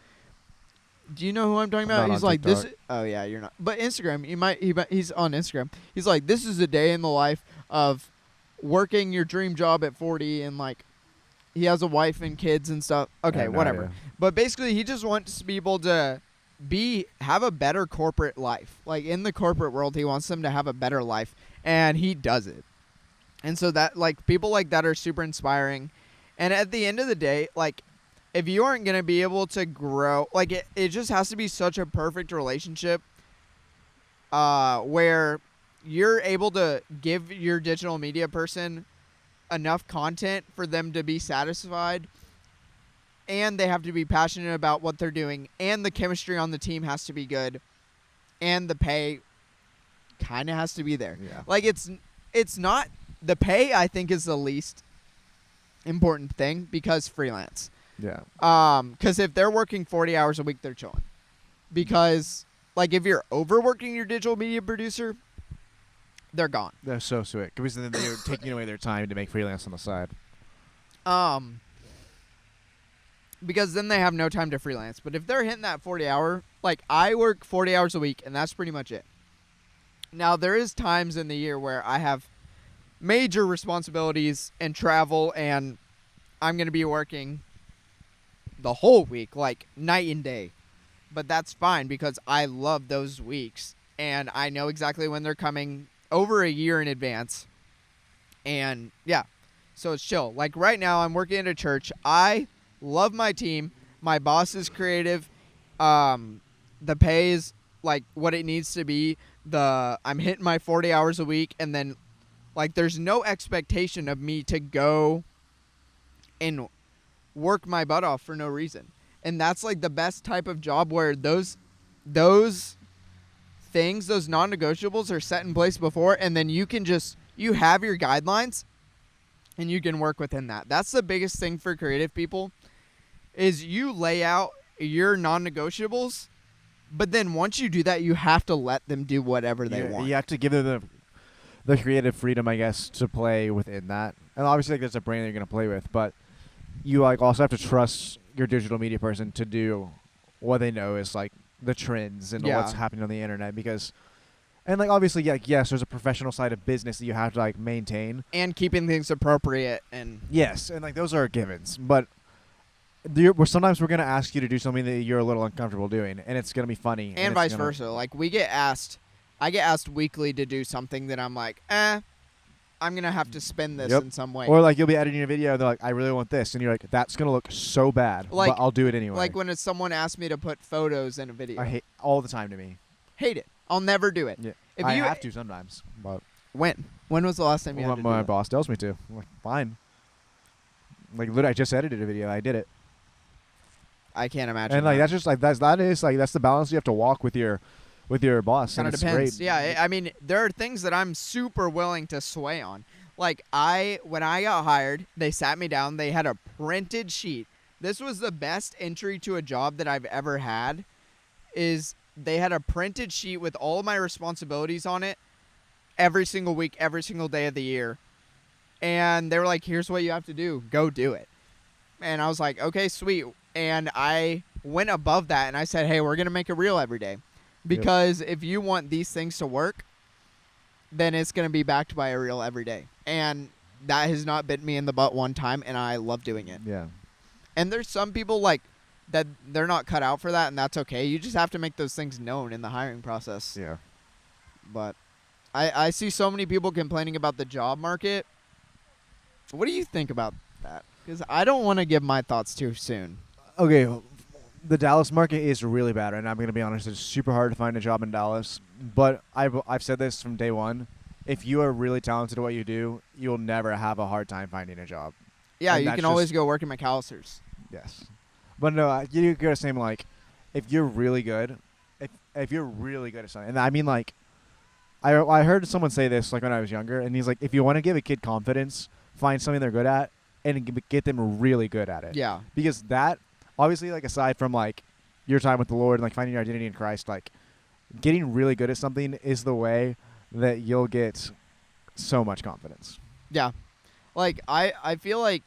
Do you know who I'm talking I'm about? not He's on like TikTok. this. Oh yeah, you're not. But Instagram, he's on Instagram. He's like, this is a day in the life of working your dream job at 40, and like, he has a wife and kids and stuff. I Okay, have no whatever. idea. But basically, he just wants people to have a better corporate life. Like in the corporate world, he wants them to have a better life, and he does it. And so that like people like that are super inspiring. And at the end of the day, like if you aren't going to be able to grow, like it just has to be such a perfect relationship where you're able to give your digital media person enough content for them to be satisfied, and they have to be passionate about what they're doing, and the chemistry on the team has to be good, and the pay kind of has to be there. Yeah. Like it's not the pay, I think, is the least important thing because freelance. Yeah. Because if they're working 40 hours a week, they're chilling. Because like if you're overworking your digital media producer, they're gone. They're so sweet because then they're taking away their time to make freelance on the side. Because then they have no time to freelance. But if they're hitting that 40-hour, like I work 40 hours a week, and that's pretty much it. Now, there is times in the year where I have major responsibilities and travel, and I'm going to be working the whole week, like night and day. But that's fine because I love those weeks, and I know exactly when they're coming over a year in advance. And, yeah, so it's chill. Like right now, I'm working at a church. I love my team. My boss is creative. The pay is like what it needs to be. I'm hitting my 40 hours a week, and then like there's no expectation of me to go and work my butt off for no reason. And that's like the best type of job where those things, those non-negotiables are set in place before, and then you have your guidelines and you can work within that. That's the biggest thing for creative people is you lay out your non-negotiables, but then once you do that, you have to let them do whatever they want. You have to give them the creative freedom, I guess, to play within that. And obviously, like, there's a brand that you're going to play with, but you like also have to trust your digital media person to do what they know is like the trends and what's happening on the internet because and like obviously yes there's a professional side of business that you have to like maintain and keeping things appropriate and yes and like those are givens but sometimes we're going to ask you to do something that you're a little uncomfortable doing and it's going to be funny and vice versa. Like I get asked weekly to do something that I'm like I'm gonna have to spin this Yep. in some way. Or like you'll be editing a video, and they're like, I really want this, and you're like, that's gonna look so bad, Like- but I'll do it anyway. like when someone asked me to put photos in a video. I hate all the time to me. Hate it. I'll never do it. Yeah, If I you have to sometimes, but when was the last time you had to do my that? boss tells me to. I'm like, fine. Like literally, I just edited a video. I did it, I can't imagine. and like that. that's just like that's the balance you have to walk with your boss. Kind And of it's depends. great. Yeah, I mean, there are things that I'm super willing to sway on. Like when I got hired, they sat me down. They had a printed sheet. This was the best entry to a job that I've ever had. Is they had a printed sheet with all of my responsibilities on it, every single week, every single day of the year, and they were like, "Here's what you have to do. Go do it." And I was like, "Okay, sweet." And I went above that, and I said, "Hey, we're gonna make a reel every day." Because if you want these things to work, then it's going to be backed by a reel every day. And that has not bit me in the butt one time, and I love doing it. Yeah. And there's some people like that they're not cut out for that, and that's okay. You just have to make those things known in the hiring process. Yeah. But I see so many people complaining about the job market. What do you think about that? Because I don't want to give my thoughts too soon. Okay, the Dallas market is really bad, and I'm going to be honest. It's super hard to find a job in Dallas. But I've said this from day one. If you are really talented at what you do, you'll never have a hard time finding a job. Yeah, And you that's can always just- go work at McAllister's. Yes. But no, you gotta say like, if you're really good, if you're really good at something, and I mean like, I heard someone say this like when I was younger, and he's like, if you want to give a kid confidence, find something they're good at, and get them really good at it. Yeah. Because that, obviously, like aside from like your time with the Lord and like finding your identity in Christ, like getting really good at something is the way that you'll get so much confidence. Yeah. Like I feel like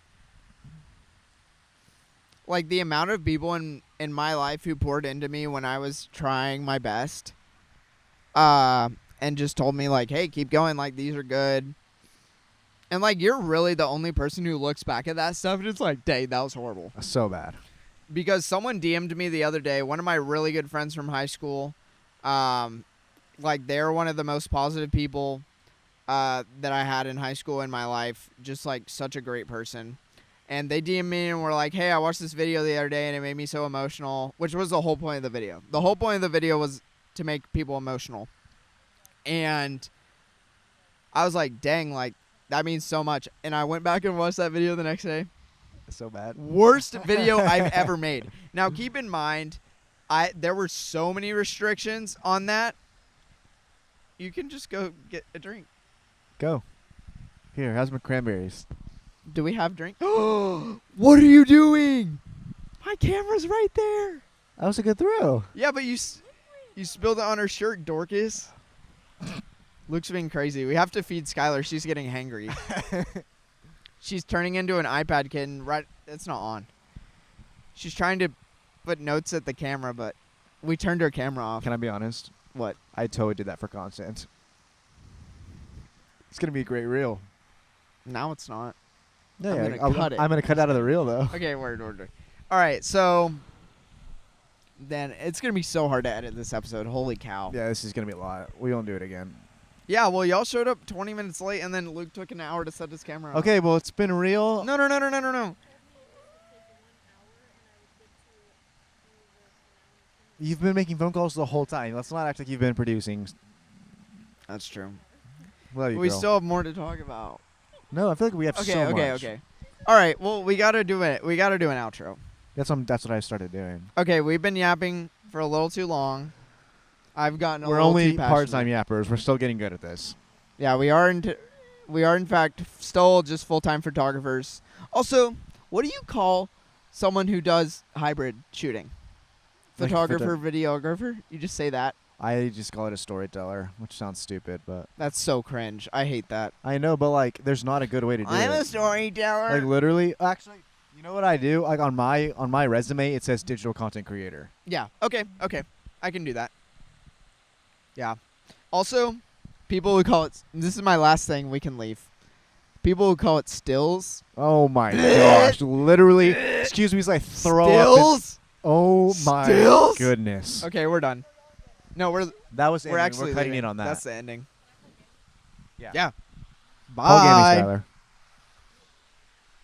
the amount of people in my life who poured into me when I was trying my best and just told me like, "Hey, keep going, like these are good." And like you're really the only person who looks back at that stuff and it's like, "Dang, that was horrible." So bad. Because someone DM'd me the other day, one of my really good friends from high school, like they're one of the most positive people that I had in high school in my life, just like such a great person. And they DM'd me and were like, "Hey, I watched this video the other day and it made me so emotional," which was the whole point of the video. The whole point of the video was to make people emotional. And I was like, dang, like that means so much. And I went back and watched that video the next day. So bad. Worst video I've ever made. Now, keep in mind, there were so many restrictions on that. You can just go get a drink. Go. Here, how's my cranberries? Do we have drink? What are you doing? My camera's right there. That was a good throw. Yeah, but you spilled it on her shirt, Dorcas. Luke's being crazy. We have to feed Skylar. She's getting hangry. She's turning into an iPad kid. Right, it's not on. She's trying to put notes at the camera, but we turned her camera off. Can I be honest? What? I totally did that for content. It's gonna be a great reel. Now it's not. Yeah, I'm gonna cut it. I'm gonna cut out of the reel though. Okay, word. All right, so then it's gonna be so hard to edit this episode. Holy cow! Yeah, this is gonna be a lot. We won't do it again. Yeah, well, y'all showed up 20 minutes late, and then Luke took an hour to set his camera up. Okay, well it's been real. No. You've been making phone calls the whole time. Let's not act like you've been producing. That's true. Love you, We girl. still have more to talk about. No, I feel like we have so much. Okay. All right, well, we gotta do it. We gotta do an outro. That's what I started doing. Okay, we've been yapping for a little too long. I've gotten a We're little only too part-time passionate. yappers. We're still getting good at this. Yeah, we are in fact still just full-time photographers. Also, what do you call someone who does hybrid shooting? Like Photographer, videographer? You just say that? I just call it a storyteller, which sounds stupid, but That's so cringe. I hate that. I know. But like, there's not a good way to do it. storyteller. Like literally, actually, you know what I do? Like on my resume, it says digital content creator. Yeah. Okay. I can do that. Yeah. Also, people who call it. This is my last thing. We can leave. People who call it stills. Oh my gosh! Literally, excuse me as I throw up. Stills. Oh my Stills? goodness! Okay, we're done. No, That was. we're actually we're cutting leaving. in on that. That's the ending. Yeah. Yeah. Call Gammy Bye. Skylar.